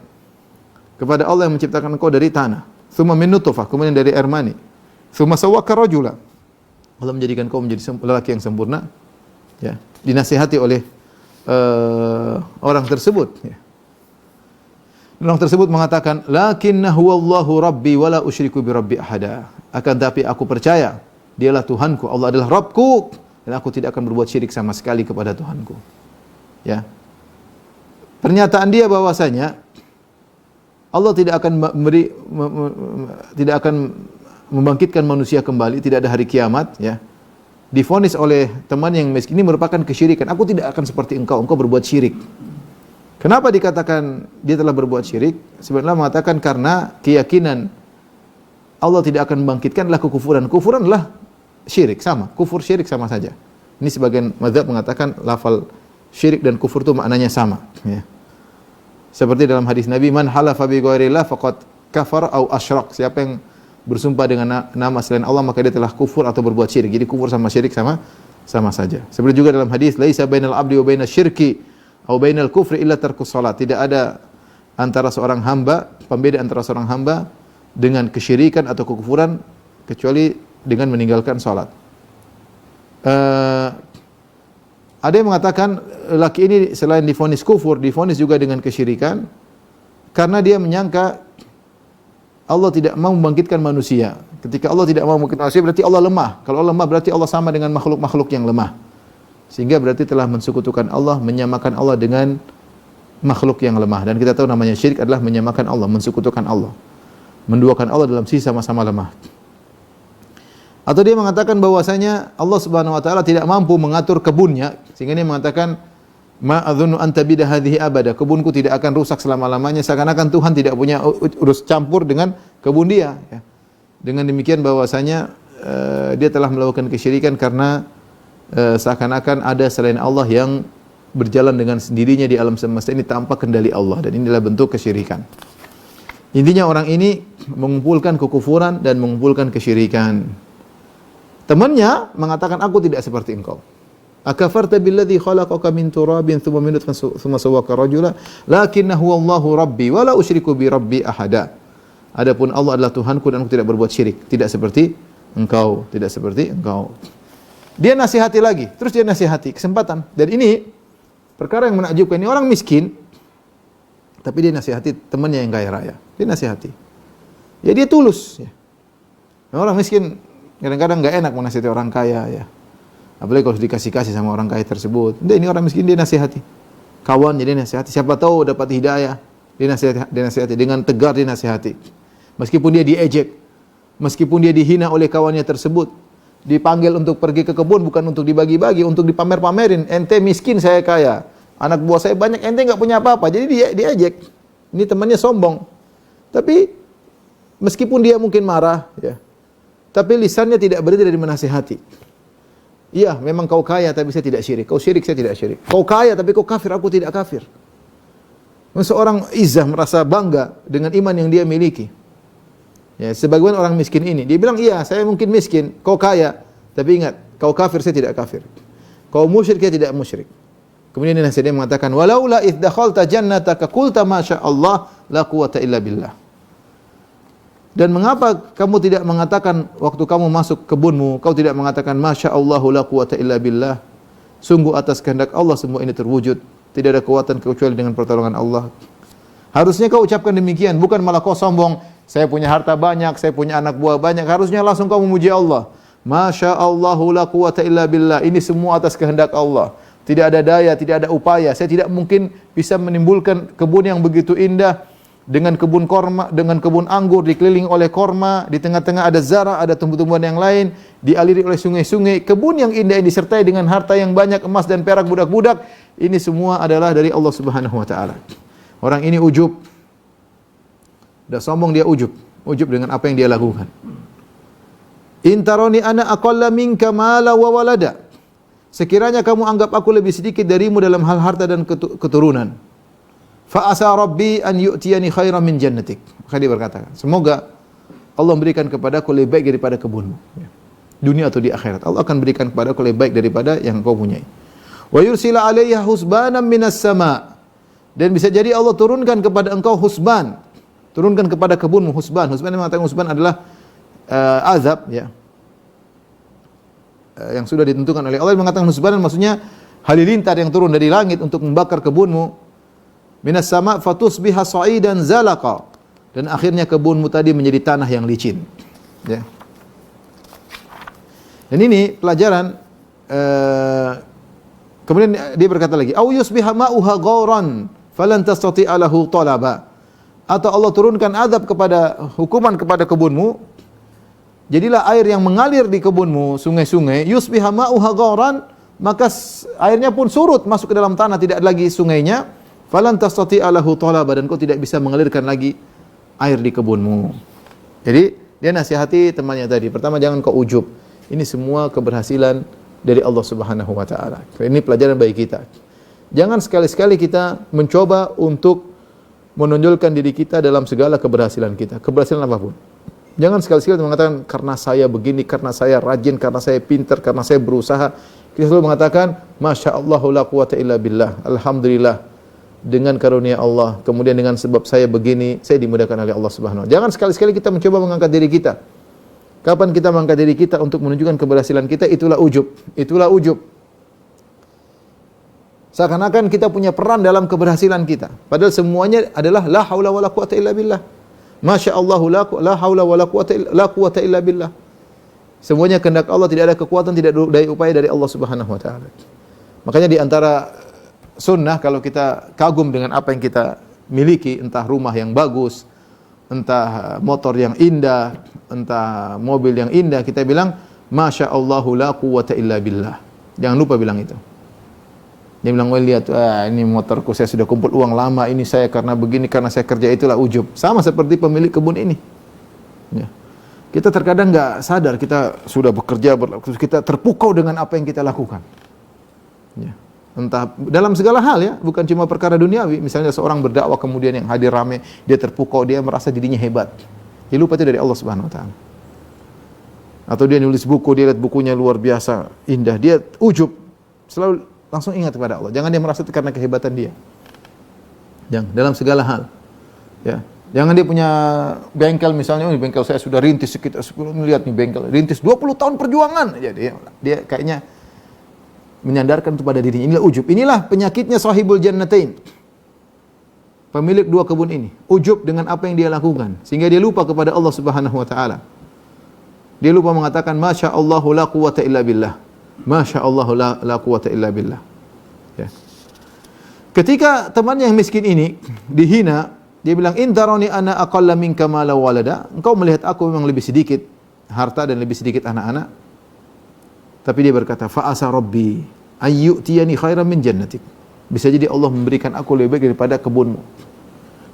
kepada Allah yang menciptakan engkau dari tanah? Tsumma min nutfah, kemudian dari air mani. Tsumma sawwaka rajula. Allah menjadikan kau menjadi lelaki yang sempurna. Ya, dinasihati oleh orang tersebut. Ya. Orang tersebut mengatakan, lakinnahu wallahu rabbi wala usyriku bi rabbi ahada. Akan tapi aku percaya, dialah Tuhanku, Allah adalah Rabbku, dan aku tidak akan berbuat syirik sama sekali kepada Tuhanku. Ya. Pernyataan dia bahwasanya Allah tidak akan tidak akan membangkitkan manusia kembali, tidak ada hari kiamat, ya. Divonis oleh teman yang miskin, ini merupakan kesyirikan. Aku tidak akan seperti engkau berbuat syirik. Kenapa dikatakan dia telah berbuat syirik? Sebenarnya mengatakan karena keyakinan Allah tidak akan membangkitkanlah kekufuran. Kufuran adalah syirik, sama. Kufur syirik sama saja. Ini sebagian mazhab mengatakan lafal syirik dan kufur itu maknanya sama. Ya. Seperti dalam hadis Nabi, man halafa bi ghairillah faqad kafar au asyrak. Siapa yang bersumpah dengan nama selain Allah maka dia telah kufur atau berbuat syirik. Jadi kufur sama syirik sama saja. Seperti juga dalam hadis, laisa bainal abdi wa baiнаsyirki au bainal kufri illa tarkus salat. Tidak ada antara seorang hamba, pembeda antara seorang hamba dengan kesyirikan atau kekufuran kecuali dengan meninggalkan salat. Ada yang mengatakan laki ini selain divonis kufur, divonis juga dengan kesyirikan karena dia menyangka Allah tidak mau membangkitkan manusia. Ketika Allah tidak mau membangkitkan manusia berarti Allah lemah. Kalau Allah lemah berarti Allah sama dengan makhluk-makhluk yang lemah. Sehingga berarti telah mensekutukan Allah, menyamakan Allah dengan makhluk yang lemah. Dan kita tahu namanya syirik adalah menyamakan Allah, mensekutukan Allah. Menduakan Allah dalam sisi sama-sama lemah. Atau dia mengatakan bahwasanya Allah Subhanahu wa taala tidak mampu mengatur kebunnya, sehingga dia mengatakan ma adzunnu an tabida hadhihi abada. Kebunku tidak akan rusak selama-lamanya, seakan-akan Tuhan tidak punya urus campur dengan kebun dia, ya. Dengan demikian bahwasanya dia telah melakukan kesyirikan karena seakan-akan ada selain Allah yang berjalan dengan sendirinya di alam semesta ini tanpa kendali Allah, dan inilah bentuk kesyirikan. Intinya orang ini mengumpulkan kekufuran dan mengumpulkan kesyirikan. Temannya mengatakan aku tidak seperti engkau. Akafarta billadzi khalaqaka min turabin thumma min nutfatin thumma sawwaka rajula lakinnahu wallahu rabbi wala usyriku bi rabbi ahada. Adapun Allah adalah Tuhanku dan aku tidak berbuat syirik, tidak seperti engkau, tidak seperti engkau. Dia nasihati lagi, terus dia nasihati kesempatan. Dan ini perkara yang menakjubkan, ini orang miskin tapi dia nasihati temannya yang kaya raya. Dia nasihati. Ya dia tulus, ya. Orang miskin kadang-kadang enggak enak menasihati orang kaya, ya. Apalagi kalau dikasih-kasih sama orang kaya tersebut. Ini orang miskin dia nasihati. Kawan jadi nasihati. Siapa tahu dapat hidayah. Dia nasihati dengan tegar dia nasihati. Meskipun dia diejek. Meskipun dia dihina oleh kawannya tersebut, dipanggil untuk pergi ke kebun bukan untuk dibagi-bagi, untuk dipamer-pamerin. Ente miskin, saya kaya. Anak buah saya banyak, ente enggak punya apa-apa. Jadi dia diejek. Ini temannya sombong. Tapi meskipun dia mungkin marah, ya, tapi lisannya tidak berhenti dari menasihati. Iya, memang kau kaya tapi saya tidak syirik. Kau syirik, saya tidak syirik. Kau kaya tapi kau kafir, aku tidak kafir. Seorang izah merasa bangga dengan iman yang dia miliki. Ya, sebagian orang miskin ini, dia bilang, iya, saya mungkin miskin, kau kaya, tapi ingat, kau kafir, saya tidak kafir. Kau musyrik, saya tidak musyrik. Kemudian dia mengatakan, walaula idh dakhalta jannataka qulta ma sya Allah la quwwata illa billah. Dan mengapa kamu tidak mengatakan waktu kamu masuk kebunmu, kau tidak mengatakan masya Allah la quwwata illa billah. Sungguh atas kehendak Allah semua ini terwujud. Tidak ada kekuatan kecuali dengan pertolongan Allah. Harusnya kau ucapkan demikian, bukan malah kau sombong. Saya punya harta banyak, saya punya anak buah banyak. Harusnya langsung kau memuji Allah. Masya Allah la quwwata illa billah. Ini semua atas kehendak Allah. Tidak ada daya, tidak ada upaya. Saya tidak mungkin bisa menimbulkan kebun yang begitu indah dengan kebun korma, dengan kebun anggur dikelilingi oleh korma, di tengah-tengah ada zara, ada tumbuh-tumbuhan yang lain, dialiri oleh sungai-sungai. Kebun yang indah yang disertai dengan harta yang banyak, emas dan perak budak-budak. Ini semua adalah dari Allah Subhanahu wa taala. Orang ini ujub. Dah sombong dia ujub dengan apa yang dia lakukan. Intaroni ana aqalla minka mala wa walada. Sekiranya kamu anggap aku lebih sedikit darimu dalam hal harta dan keturunan. Fa asa rabbi an yu'tiyani khairan min jannatik. Maka dia berkata, semoga Allah memberikan kepadaku lebih baik daripada kebunmu. Dunia atau di akhirat. Allah akan berikan kepadaku lebih baik daripada yang kau punyai. Wa yursila 'alayha husbanan minas sama'. Dan bisa jadi Allah turunkan kepada engkau husban. Turunkan kepada kebunmu husban. Husban yang mengatakan husban adalah azab, ya. Yang sudah ditentukan oleh Allah. Yang mengatakan husban maksudnya halilintar yang turun dari langit untuk membakar kebunmu. Minas sama' fatusbiha sa'idan zalaqa. Dan akhirnya kebunmu tadi menjadi tanah yang licin. Ya. Dan ini pelajaran. Kemudian dia berkata lagi, au yusbiha ma'uha ghauran falan tastati'a lahu talaba. Atau Allah turunkan azab kepada hukuman kepada kebunmu. Jadilah air yang mengalir di kebunmu, sungai-sungai, yusbiha ma'uha ghauran, maka airnya pun surut masuk ke dalam tanah, tidak lagi sungainya. Falan tastati'a lahu talaba, dan kau tidak bisa mengalirkan lagi air di kebunmu. Jadi dia nasihati temannya tadi. Pertama, jangan kau ujub. Ini semua keberhasilan dari Allah Subhanahu wa taala. Ini pelajaran bagi kita. Jangan sekali-sekali kita mencoba untuk menonjolkan diri kita dalam segala keberhasilan kita, keberhasilan apapun. Jangan sekali-sekali mengatakan karena saya begini, karena saya rajin, karena saya pintar, karena saya berusaha. Kita selalu mengatakan masya Allah la quwwata illa billah. Alhamdulillah, dengan karunia Allah, kemudian dengan sebab saya begini, saya dimudahkan oleh Allah Subhanahu wa taala. Jangan sekali-sekali kita mencoba mengangkat diri kita. Kapan kita mengangkat diri kita untuk menunjukkan keberhasilan kita, itulah ujub. Itulah ujub. Seakan-akan kita punya peran dalam keberhasilan kita. Padahal semuanya adalah la haula wala quwata illa billah. Masya Allah la haula wala quwata illa billah. Semuanya kehendak Allah, tidak ada kekuatan, tidak ada daya upaya dari Allah Subhanahu wa taala. Makanya di antara sunnah, kalau kita kagum dengan apa yang kita miliki, entah rumah yang bagus, entah motor yang indah, entah mobil yang indah, kita bilang masya Allahu la quwwata illa billah. Jangan lupa bilang itu. Dia bilang, wah lihat, ini motorku, saya sudah kumpul uang lama, ini saya karena begini, karena saya kerja, itulah ujub. Sama seperti pemilik kebun ini. Ya. Kita terkadang enggak sadar, kita sudah bekerja, kita terpukau dengan apa yang kita lakukan. Ya. Entah dalam segala hal, ya, bukan cuma perkara duniawi. Misalnya seorang berdakwah kemudian yang hadir rame, dia terpukau, dia merasa dirinya hebat. Dia lupa itu dari Allah Subhanahu wa taala. Atau dia nulis buku, dia lihat bukunya luar biasa indah, dia ujub. Selalu langsung ingat kepada Allah. Jangan dia merasa itu karena kehebatan dia. Jangan, dalam segala hal. Ya. Jangan dia punya bengkel misalnya, oh, bengkel saya sudah rintis sekitar 10 miliar nih bengkel. Rintis 20 tahun perjuangan. Ya, dia kayaknya menyandarkan kepada dirinya. Inilah ujub. Inilah penyakitnya sahibul jannatain. Pemilik dua kebun ini. Ujub dengan apa yang dia lakukan. Sehingga dia lupa kepada Allah Subhanahu wa taala. Dia lupa mengatakan masya Allahu la quwwata illa billah. Masya Allah la quwwata illa billah. Ya. Ketika teman yang miskin ini dihina, Dia bilang, "In tarani ana aqalla minka mala walada." Engkau melihat aku memang lebih sedikit harta dan lebih sedikit anak-anak. Tapi dia berkata, "Fa asa rabbi ayyutiyani khairan min jannatik." Bisa jadi Allah memberikan aku lebih baik daripada kebunmu.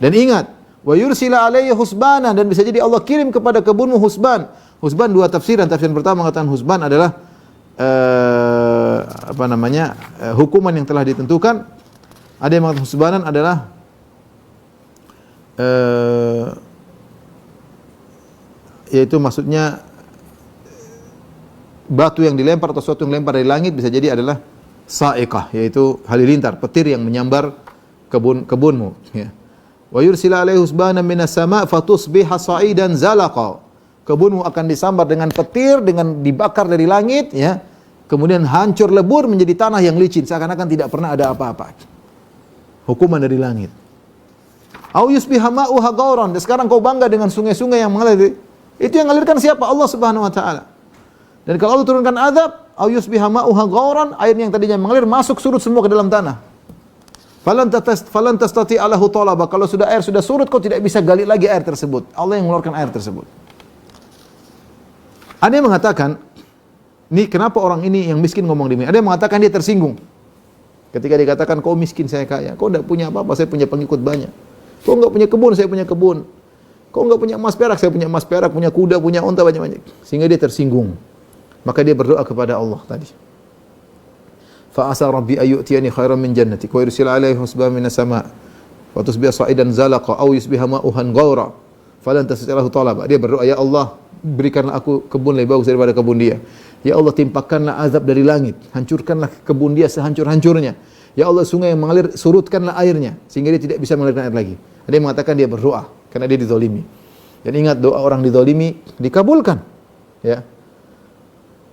Dan ingat, wa yursila alayya husbana, dan bisa jadi Allah kirim kepada kebunmu husban. Husban dua tafsiran. Tafsiran pertama mengatakan husban adalah hukuman yang telah ditentukan. Ada yang mengatakan husbanan adalah yaitu maksudnya batu yang dilempar atau sesuatu yang dilempar dari langit, bisa jadi adalah sa'iqah, yaitu halilintar, petir yang menyambar kebunmu, ya. Wa yursila alaihi husbanan minas sama' fatusbiha sa'idan zalaqa. Kebunmu akan disambar dengan petir, dengan dibakar dari langit, ya. Kemudian hancur lebur menjadi tanah yang licin, seakan-akan tidak pernah ada apa-apa. Hukuman dari langit. Au yusbiha ma'uha ghauran. Dan sekarang kau bangga dengan sungai-sungai yang mengalir. Itu yang mengalirkan siapa? Allah Subhanahu wa taala. Dan kalau Allah turunkan azab, au yusbiha ma'uha ghauran, air yang tadinya mengalir masuk surut semua ke dalam tanah. Falan tastati alahu talaba. Kalau sudah air sudah surut, kau tidak bisa gali lagi air tersebut. Allah yang mengeluarkan air tersebut. Ada yang mengatakan, ini kenapa orang ini yang miskin ngomong demikian? Ada yang mengatakan dia tersinggung. Ketika dikatakan kau miskin saya kaya, kau tidak punya apa-apa, saya punya pengikut banyak. Kau enggak punya kebun, saya punya kebun. Kau enggak punya emas perak, saya punya emas perak, punya kuda, punya unta banyak-banyak. Sehingga dia tersinggung. Maka dia berdoa kepada Allah tadi. Fa asa rabbi ayyutiyani khairan min jannatik wa yursila alaihi husban minas sama' wa tusbiha sa'idan zalaqa aw yusbiha ma'uhan ghaura falan tasitalahu talaba. Dia berdoa, ya Allah, berikanlah aku kebun lebih bagus daripada kebun dia. Ya Allah, timpakanlah azab dari langit, hancurkanlah kebun dia sehancur-hancurnya. Ya Allah, sungai yang mengalir, surutkanlah airnya sehingga dia tidak bisa mengalirkan air lagi. Ada yang mengatakan dia berdoa karena dia dizalimi. Dan ingat, doa orang dizalimi dikabulkan. Ya.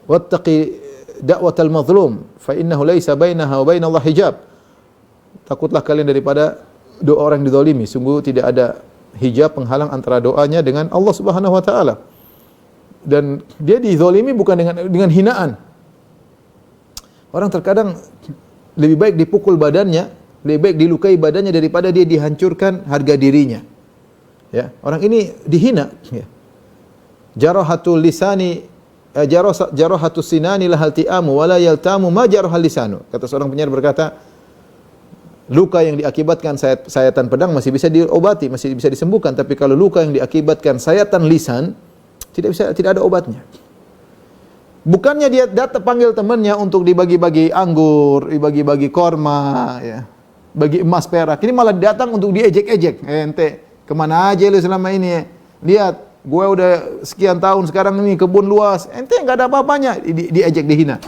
Wattaqi da'watal mazlum fa innahu laisa bainaha wa bainallah hijab. Takutlah kalian daripada doa orang yang dizalimi. Sungguh tidak ada hijab penghalang antara doanya dengan Allah Subhanahu wa taala. Dan dia dizalimi bukan dengan hinaan. Orang terkadang lebih baik dipukul badannya, lebih baik dilukai badannya daripada dia dihancurkan harga dirinya. Ya, orang ini dihina, ya. Jarahatul lisani jarahatus sinani lahal ti'amu wala yaltamu ma jarahal lisanu. Kata seorang penyair berkata, luka yang diakibatkan sayatan pedang masih bisa diobati, masih bisa disembuhkan, tapi kalau luka yang diakibatkan sayatan lisan tidak ada obatnya. Bukannya dia datang panggil temannya untuk dibagi-bagi anggur, dibagi-bagi korma, ya, bagi emas perak. Ini malah datang untuk diejek-ejek. Ente kemana aja lu selama ini? Ya? Lihat, gue udah sekian tahun sekarang ini kebun luas. Ente nggak ada apa-apanya, diejek, dihina.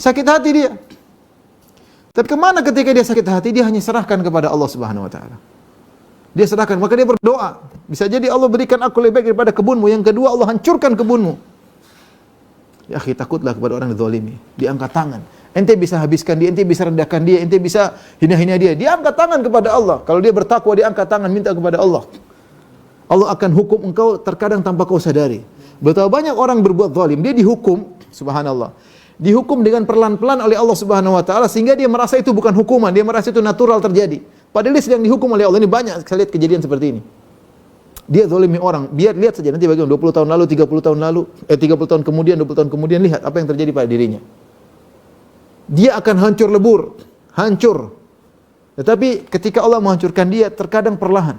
Sakit hati dia. Tapi kemana ketika dia sakit hati? Dia hanya serahkan kepada Allah Subhanahu Wa Taala. Dia serahkan, maka dia berdoa. Bisa jadi Allah berikan aku lebih baik daripada kebunmu. Yang kedua, Allah hancurkan kebunmu. Ya akhi, takutlah kepada orang yang zalimi. Dia angkat tangan. Ente bisa habiskan dia, ente bisa rendahkan dia, ente bisa hina-hina dia. Dia angkat tangan kepada Allah. Kalau dia bertakwa, dia angkat tangan minta kepada Allah. Allah akan hukum engkau terkadang tanpa kau sadari. Betapa banyak orang berbuat zalim, dia dihukum, subhanallah. Dihukum dengan perlahan-lahan oleh Allah Subhanahu wa taala sehingga dia merasa itu bukan hukuman, dia merasa itu natural terjadi. Padahal dia sedang dihukum oleh Allah. Ini banyak saya lihat kejadian seperti ini. Dia zalimi orang, biar lihat saja nanti bagaimana 20 tahun lalu, 30 tahun lalu, 30 tahun kemudian, 20 tahun kemudian, lihat apa yang terjadi pada dirinya. Dia akan hancur lebur, hancur. Tetapi ketika Allah menghancurkan dia, terkadang perlahan.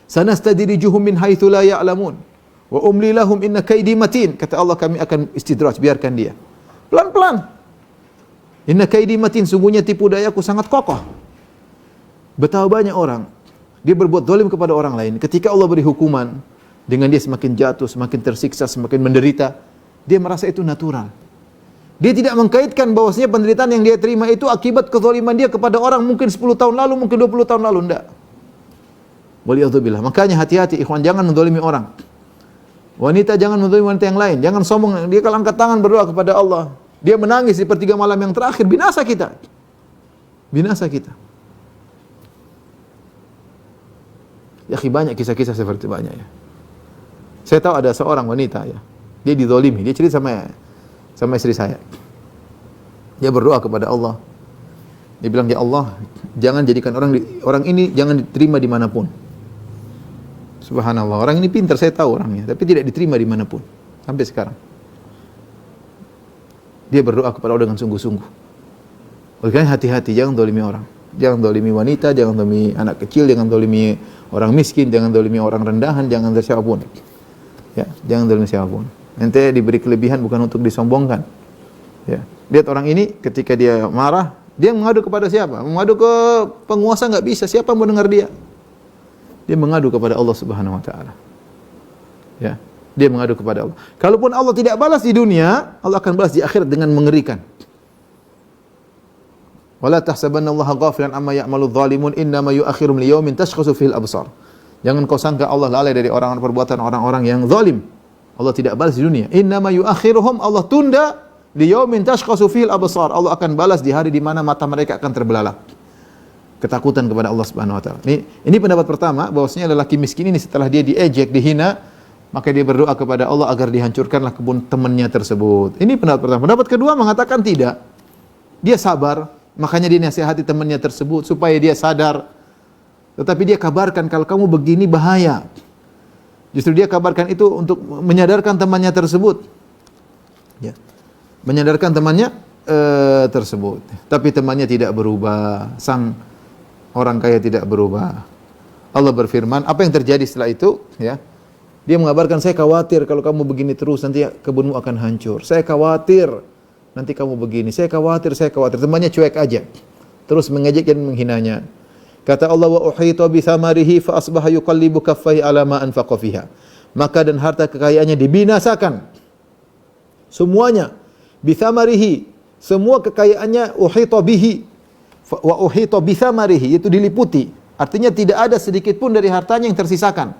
Sanastadrijuhum min haitsu la ya'lamun wa umli lahum inna kaidi matin. Kata Allah, kami akan istidraj, biarkan dia. Pelan-pelan. Inna kaidi matin, sungguhnya tipu dayaku sangat kokoh. Betapa banyak orang dia berbuat zalim kepada orang lain. Ketika Allah beri hukuman, dengan dia semakin jatuh, semakin tersiksa, semakin menderita, dia merasa itu natural. Dia tidak mengkaitkan bahwasanya penderitaan yang dia terima itu akibat kezaliman dia kepada orang mungkin 10 tahun lalu, mungkin 20 tahun lalu, enggak. Waliyadzubillah. Makanya hati-hati ikhwan, jangan menzalimi orang. Wanita jangan menzalimi wanita yang lain, jangan sombong. Dia kalau angkat tangan berdoa kepada Allah, dia menangis di sepertiga malam yang terakhir, binasa kita. Binasa kita. Ya, banyak kisah-kisah seperti banyak ya. Saya tahu ada seorang wanita ya, dia dizalimi, dia cerita sama istri saya. Dia berdoa kepada Allah. Dia bilang, ya Allah, jangan jadikan orang ini jangan diterima dimanapun. Subhanallah, orang ini pintar, saya tahu orangnya, tapi tidak diterima dimanapun sampai sekarang. Dia berdoa kepada Allah dengan sungguh-sungguh. Oleh karena hati-hati, jangan dolimi orang, jangan dolimi wanita, jangan dolimi anak kecil, jangan dolimi orang miskin, jangan dolimi orang rendahan, jangan dolimi siapapun. Ya, jangan dolimi siapapun. Nanti diberi kelebihan bukan untuk disombongkan. Ya, lihat orang ini ketika dia marah, dia mengadu kepada siapa? Mengadu ke penguasa nggak bisa, siapa mau dengar dia? Dia mengadu kepada Allah Subhanahu wa taala. Ya, dia mengadu kepada Allah. Kalaupun Allah tidak balas di dunia, Allah akan balas di akhirat dengan mengerikan. Wala tahsabannallaha ghafilan amma ya'malu dzalimun innama yu'akhirum liyaumin tashkhasu fihil absar. Jangan kau sangka Allah lalai dari orang-orang perbuatan orang-orang yang zalim. Allah tidak balas di dunia. Innama yu'akhiruhum, Allah tunda liyaumin tashkhasu fihil absar. Allah akan balas di hari di mana mata mereka akan terbelalak. Ketakutan kepada Allah Subhanahu wa taala. Ini pendapat pertama, bahwasanya lelaki miskin ini setelah dia diejek, dihina, maka dia berdoa kepada Allah agar dihancurkanlah kebun temannya tersebut. Ini pendapat pertama. Pendapat kedua mengatakan tidak. Dia sabar, makanya dia nasihati temannya tersebut supaya dia sadar. Tetapi dia kabarkan kalau kamu begini bahaya. Justru dia kabarkan itu untuk menyadarkan temannya tersebut. Ya. Menyadarkan temannya tersebut. Tapi temannya tidak berubah. Sang orang kaya tidak berubah. Allah berfirman, apa yang terjadi setelah itu? Ya, dia mengabarkan, saya khawatir kalau kamu begini terus nanti kebunmu akan hancur. Saya khawatir nanti kamu begini. Saya khawatir. Temannya cuek aja, terus mengejek dan menghinanya. Kata Allah, wa uhita bi thamarihi fa asbaha yuqallibu kaffaihi ala ma anfaqa fiha. Maka dan harta kekayaannya dibinasakan. Semuanya bi thamarihi, semua kekayaannya uhita bihi. Wa uhita bi thamarihi, itu diliputi. Artinya tidak ada sedikit pun dari hartanya yang tersisakan.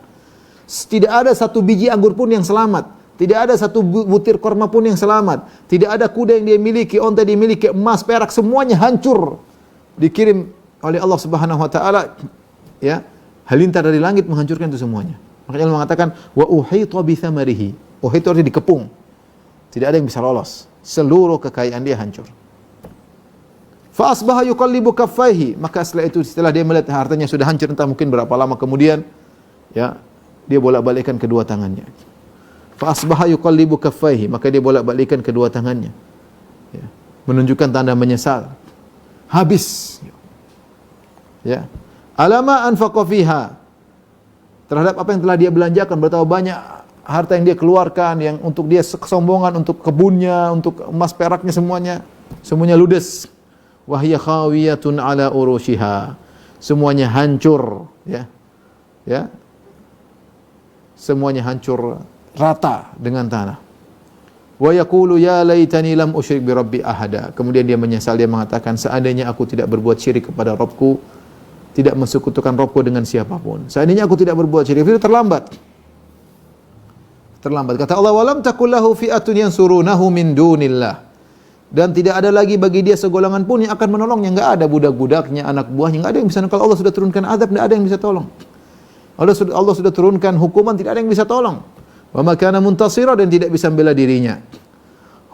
Tidak ada satu biji anggur pun yang selamat. Tidak ada satu butir kurma pun yang selamat. Tidak ada kuda yang dia miliki, onta dia miliki, emas, perak, semuanya hancur. Dikirim oleh Allah Subhanahu wa taala, ya, halilintar dari langit menghancurkan itu semuanya. Makanya Allah mengatakan wa uhita bi thamarihi. Uhita artinya dikepung. Tidak ada yang bisa lolos. Seluruh kekayaan dia hancur. Fa asbaha yuqallibu kaffaihi, maka setelah dia melihat hartanya sudah hancur, entah mungkin berapa lama kemudian, ya, dia bolak-balikkan kedua tangannya. Fa asbaha yuqallibu kaffaihi, maka dia bolak-balikkan kedua tangannya. Ya, menunjukkan tanda menyesal. Habis. Ya. Alama anfaqa fiha, terhadap apa yang telah dia belanjakan, betapa banyak harta yang dia keluarkan yang untuk dia kesombongan, untuk kebunnya, untuk emas peraknya, semuanya ludes. Wahya khawiyatun ala urushiha, semuanya hancur, ya. Ya. Semuanya hancur rata dengan tanah. Wa yaqulu ya laitani lam usyrik bi rabbi ahada. Kemudian dia menyesal, dia mengatakan seandainya aku tidak berbuat syirik kepada Rabbku, tidak mensekutukan Rabbku dengan siapapun. Seandainya aku tidak berbuat syirik, itu terlambat. Kata Allah, walam takul lahu fi'atun yansurunahu min dunillah. Dan tidak ada lagi bagi dia segolongan pun yang akan menolongnya. Enggak ada budak-budaknya, anak buahnya, enggak ada yang bisa. Kalau Allah sudah turunkan azab, enggak ada yang bisa tolong. Allah sudah turunkan hukuman, tidak ada yang bisa tolong. Wa ma kana muntasira, dan tidak bisa membela dirinya.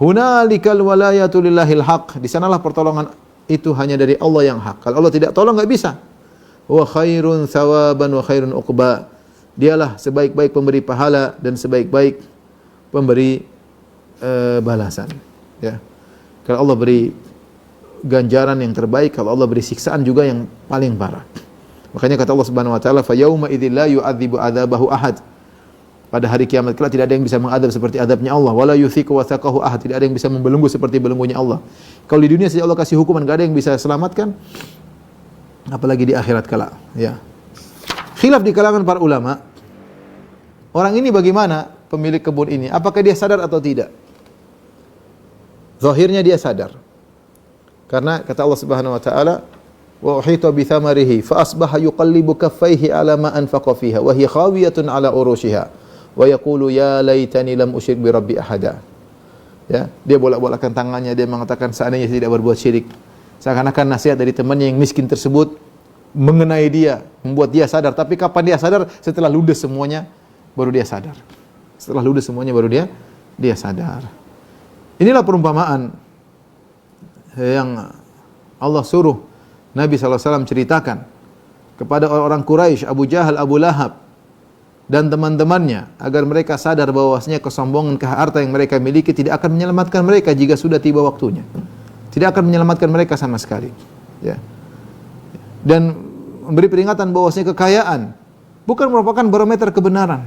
Hunalikal walayatu lillahil haq. Di sanalah pertolongan itu hanya dari Allah yang hak. Kalau Allah tidak tolong, enggak bisa. Wa khairun thawaban wa khairun uqba. Dialah sebaik-baik pemberi pahala dan sebaik-baik pemberi balasan. Ya. Kalau Allah beri ganjaran yang terbaik, kalau Allah beri siksaan juga yang paling parah. Makanya kata Allah Subhanahu wa taala, fa yauma idzil la yu'adzibu adzabahu ahad. Pada hari kiamat kelak tidak ada yang bisa mengadab seperti adabnya Allah. Wala yuthiqu wathaqahu ahad, tidak ada yang bisa membelenggu seperti belenggunya Allah. Kalau di dunia saja Allah kasih hukuman, enggak ada yang bisa selamatkan, apalagi di akhirat kelak, ya. Khilaf di kalangan para ulama. Orang ini bagaimana, pemilik kebun ini? Apakah dia sadar atau tidak? Zahirnya dia sadar. Karena kata Allah Subhanahu wa taala, wa uhita bi thamarihi fa asbaha yuqallibu kaffaihi ala ma anfaqa fiha wa hiya khawiyatun ala urushiha wa yaqulu ya laitani lam usyrik bi rabbi ahada. Ya, dia bolak-balikkan tangannya, dia mengatakan seandainya tidak berbuat syirik. Seakan-akan nasihat dari temannya yang miskin tersebut mengenai dia, membuat dia sadar. Tapi kapan dia sadar? Setelah ludes semuanya, baru dia sadar. Setelah ludes semuanya, baru dia sadar. Inilah perumpamaan yang Allah suruh Nabi SAW ceritakan kepada orang-orang Quraisy, Abu Jahal, Abu Lahab, dan teman-temannya agar mereka sadar bahwasanya kesombongan ke harta yang mereka miliki tidak akan menyelamatkan mereka jika sudah tiba waktunya. Tidak akan menyelamatkan mereka sama sekali. Ya. Dan memberi peringatan bahwasanya kekayaan bukan merupakan barometer kebenaran.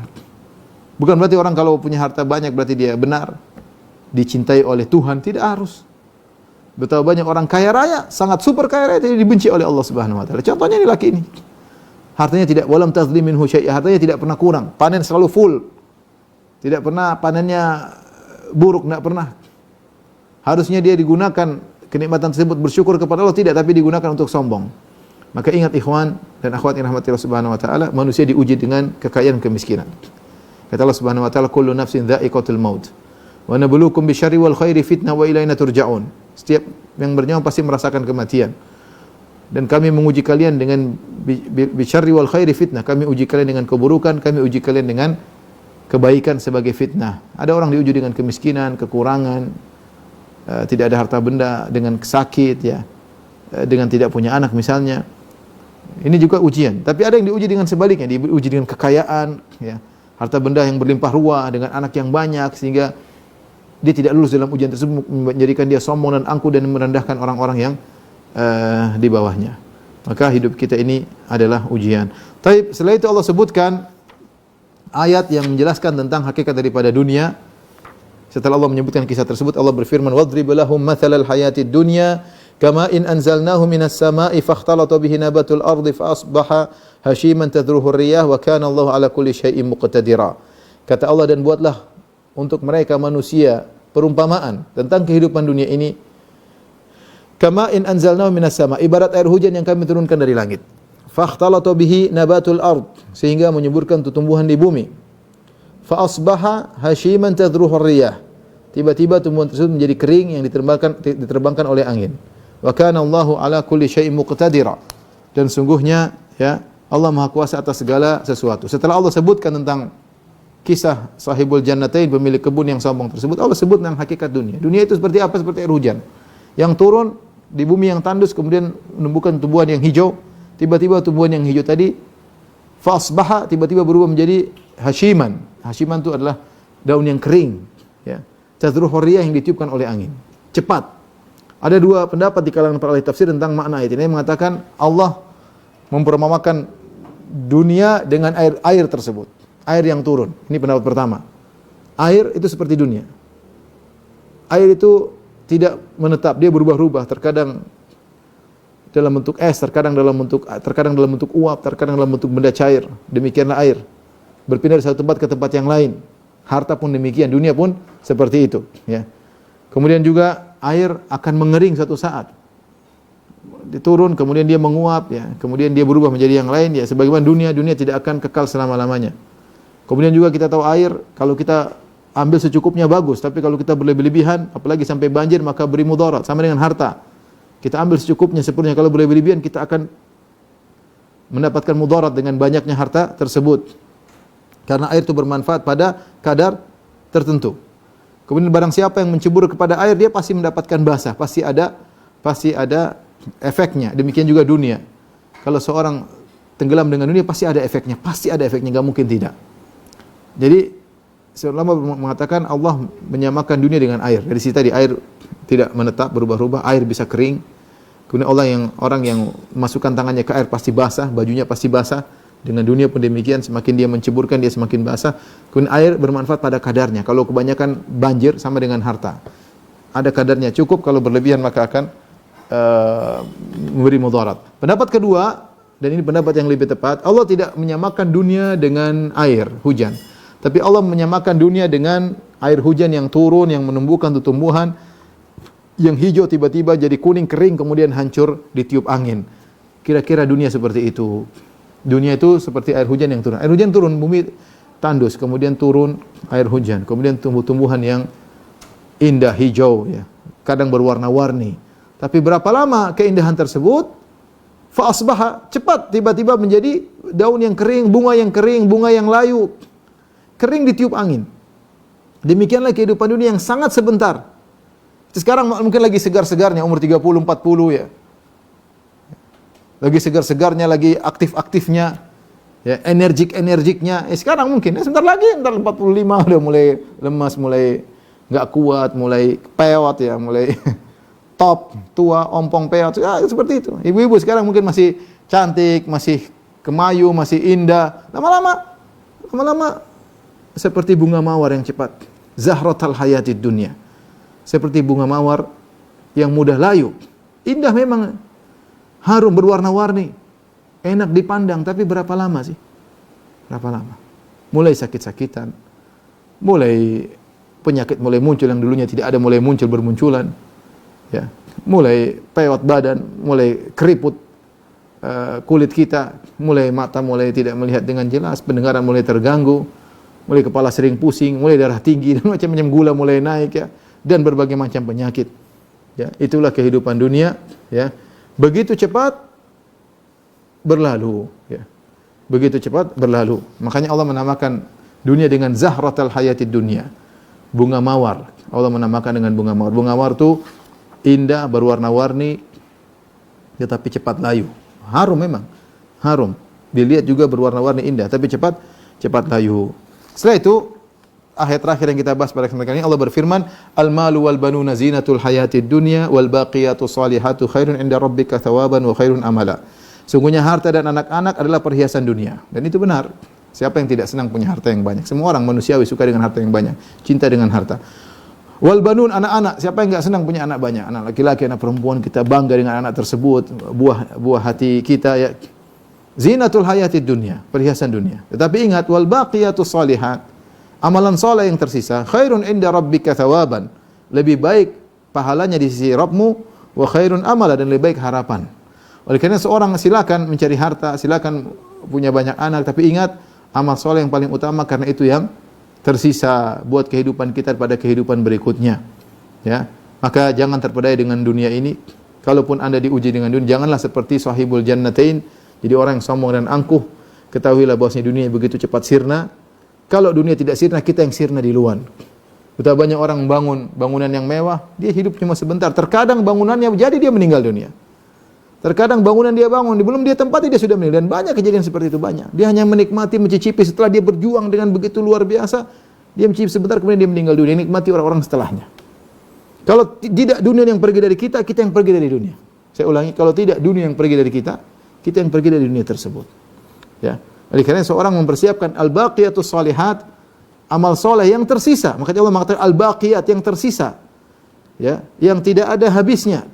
Bukan berarti orang kalau punya harta banyak berarti dia benar, dicintai oleh Tuhan, tidak harus. Betapa banyak orang kaya raya, sangat super kaya raya, jadi dibenci oleh Allah Subhanahu wa taala. Contohnya ini laki ini. Hartanya tidak walam tazlim minhu syai'a, hartanya tidak pernah kurang, panen selalu full. Tidak pernah panennya buruk, tidak pernah. Harusnya dia digunakan kenikmatan tersebut bersyukur kepada Allah, tidak, tapi digunakan untuk sombong. Maka ingat ikhwan dan akhwat yang rahmati Allah Subhanahu wa taala, manusia diuji dengan kekayaan dan kemiskinan. Kata Allah Subhanahu wa taala, kullu nafsin dha'iqatul maut. Wa nabluukum bisyarri wal khairi fitnah wa ilaina turja'un. Setiap yang bernyawa pasti merasakan kematian. Dan kami menguji kalian dengan bisyarri wal khairi fitnah. Kami uji kalian dengan keburukan, kami uji kalian dengan kebaikan sebagai fitnah. Ada orang diuji dengan kemiskinan, kekurangan, tidak ada harta benda, dengan sakit, ya, dengan tidak punya anak misalnya. Ini juga ujian. Tapi ada yang diuji dengan sebaliknya, diuji dengan kekayaan, ya, harta benda yang berlimpah ruah, dengan anak yang banyak, sehingga dia tidak lulus dalam ujian tersebut, menjadikan dia sombong dan angkuh dan merendahkan orang-orang yang di bawahnya. Maka hidup kita ini adalah ujian. Tapi setelah itu Allah sebutkan ayat yang menjelaskan tentang hakikat daripada dunia. Setelah Allah menyebutkan kisah tersebut, Allah berfirman, "Wadrib lahum mathalal hayatid dunya kama in anzalnahu minas sama'i fakhtalata bihi nabatul ardi fa asbaha hashiman tadruhu ar-riyah wa kana Allahu ala kulli syai'in muqtadira." Kata Allah, dan buatlah untuk mereka manusia perumpamaan tentang kehidupan dunia ini kama in anzalnahu minas sama, ibarat air hujan yang kami turunkan dari langit. Fakhtalata bihi nabatul ard, sehingga menyuburkan tumbuhan di bumi. Fa asbaha hashiman tadruhu ar-riyah, tiba-tiba tumbuhan tersebut menjadi kering yang diterbangkan oleh angin. Wa kana Allahu ala kulli syai'in muqtadira, dan sungguhnya, ya, Allah Maha Kuasa atas segala sesuatu. Setelah Allah sebutkan tentang kisah sahibul jannatain, pemilik kebun yang sombong tersebut, Allah sebut tentang hakikat dunia. Dunia itu seperti apa? Seperti air hujan yang turun di bumi yang tandus, kemudian menumbuhkan tumbuhan yang hijau. Tiba-tiba tumbuhan yang hijau tadi fasbaha, tiba-tiba berubah menjadi hashiman. Hashiman itu adalah daun yang kering, ya. Tadruhu riyah, yang ditiupkan oleh angin. Cepat. Ada dua pendapat di kalangan para ahli tafsir tentang makna ayat ini. Yang mengatakan Allah memperumpamakan dunia dengan air tersebut. Air yang turun. Ini pendapat pertama. Air itu seperti dunia. Air itu tidak menetap, dia berubah-ubah, terkadang dalam bentuk es, terkadang dalam bentuk uap, terkadang dalam bentuk benda cair. Demikianlah air, berpindah dari satu tempat ke tempat yang lain. Harta pun demikian, dunia pun seperti itu, ya. Kemudian juga air akan mengering suatu saat. Diturun, kemudian dia menguap, ya. Kemudian dia berubah menjadi yang lain, ya. Sebagaimana dunia tidak akan kekal selama-lamanya. Kemudian juga kita tahu air, kalau kita ambil secukupnya bagus, tapi kalau kita berlebihan, apalagi sampai banjir, maka beri mudarat. Sama dengan harta, kita ambil secukupnya, sepenuhnya. Kalau berlebihan, kita akan mendapatkan mudarat dengan banyaknya harta tersebut, karena air itu bermanfaat pada kadar tertentu. Kemudian barang siapa yang mencebur kepada air, dia pasti mendapatkan basah, pasti ada efeknya. Demikian juga dunia, kalau seorang tenggelam dengan dunia, pasti ada efeknya, nggak mungkin tidak. Jadi ulama mengatakan Allah menyamakan dunia dengan air. Dari sisi tadi air tidak menetap, berubah-ubah, air bisa kering. Kemudian orang yang masukkan tangannya ke air pasti basah, bajunya pasti basah. Dengan dunia pun demikian, semakin dia menceburkan, dia semakin basah. Kemudian air bermanfaat pada kadarnya. Kalau kebanyakan banjir sama dengan harta. Ada kadarnya cukup, kalau berlebihan maka akan memberi mudarat. Pendapat kedua, dan ini pendapat yang lebih tepat, Allah tidak menyamakan dunia dengan air hujan. Tapi Allah menyamakan dunia dengan air hujan yang turun, yang menumbuhkan tumbuhan yang hijau, tiba-tiba jadi kuning, kering, kemudian hancur ditiup angin. Kira-kira dunia seperti itu. Dunia itu seperti air hujan yang turun. Air hujan turun, bumi tandus, kemudian turun air hujan, kemudian tumbuh-tumbuhan yang indah, hijau, ya. Kadang berwarna-warni. Tapi berapa lama keindahan tersebut? Fa asbaha, cepat, tiba-tiba menjadi daun yang kering, bunga yang layu. Kering ditiup angin. Demikianlah kehidupan dunia yang sangat sebentar. Sekarang mungkin lagi segar-segarnya, umur 30, 40, ya. Lagi segar-segarnya, lagi aktif-aktifnya. Ya, energiknya. Sekarang mungkin sebentar lagi, entar 45 udah mulai lemas, mulai enggak kuat, mulai peot ya, mulai top, tua, ompong peot. Ya, seperti itu. Ibu-ibu sekarang mungkin masih cantik, masih kemayu, masih indah. Lama-lama seperti bunga mawar yang cepat. Zahratal hayatid dunya. Seperti bunga mawar yang mudah layu. Indah memang, harum, berwarna-warni, enak dipandang, tapi berapa lama sih? Berapa lama? Mulai sakit-sakitan, mulai penyakit mulai muncul yang dulunya tidak ada, mulai muncul bermunculan, ya. Mulai peot badan, mulai keriput kulit kita, mulai mata mulai tidak melihat dengan jelas, pendengaran mulai terganggu, mulai kepala sering pusing, mulai darah tinggi dan macam-macam, gula mulai naik ya, dan berbagai macam penyakit. Ya, itulah kehidupan dunia, ya. Begitu cepat berlalu, ya. Begitu cepat berlalu. Makanya Allah menamakan dunia dengan zahratal hayatid dunya. Bunga mawar. Allah menamakan dengan bunga mawar. Bunga mawar itu indah, berwarna-warni, tetapi cepat layu. Harum memang. Harum. Dilihat juga berwarna-warni indah, tapi cepat layu. Setelah itu ayat terakhir yang kita bahas pada kesempatan ini, Allah berfirman, "Al-malu wal banuna zinatul hayatid dunya wal baqiyatus salihatu khairun 'inda rabbika thawaban wa khairun amala." Sungguhnya harta dan anak-anak adalah perhiasan dunia. Dan itu benar. Siapa yang tidak senang punya harta yang banyak? Semua orang manusiawi suka dengan harta yang banyak, cinta dengan harta. Wal banun, anak-anak. Siapa yang enggak senang punya anak banyak? Anak laki-laki, anak perempuan, kita bangga dengan anak tersebut, buah hati kita ya. Zinatul hayatid dunya, perhiasan dunia. Tetapi ingat, wal baqiyatus salihat, amalan saleh yang tersisa, khairun inda rabbika thawaban, lebih baik pahalanya di sisi Rabbmu, wa khairun amala, dan lebih baik harapan. Oleh karena seorang silakan mencari harta, silakan punya banyak anak, tapi ingat amal saleh yang paling utama, karena itu yang tersisa buat kehidupan kita pada kehidupan berikutnya. Ya, maka jangan terpedaya dengan dunia ini. Kalaupun Anda diuji dengan dunia, janganlah seperti sahibul jannatain, jadi orang yang sombong dan angkuh. Ketahuilah bahwasanya dunia begitu cepat sirna. Kalau dunia tidak sirna, kita yang sirna di luar. Betapa banyak orang bangun bangunan yang mewah, dia hidup cuma sebentar. Terkadang bangunannya jadi dia meninggal dunia. Terkadang bangunan dia bangun, belum dia tempati dia sudah meninggal. Dan banyak kejadian seperti itu, banyak. Dia hanya menikmati, mencicipi setelah dia berjuang dengan begitu luar biasa. Dia mencicipi sebentar, kemudian dia meninggal dunia. Nikmati orang-orang setelahnya. Kalau tidak dunia yang pergi dari kita, kita yang pergi dari dunia. Saya ulangi, kalau tidak dunia yang pergi dari kita yang pergi dari dunia tersebut. Ya. Oleh karena seorang mempersiapkan al-baqiyatus salihat, amal soleh yang tersisa. Makanya Allah mengatakan al-baqiyat, yang tersisa. Ya, yang tidak ada habisnya.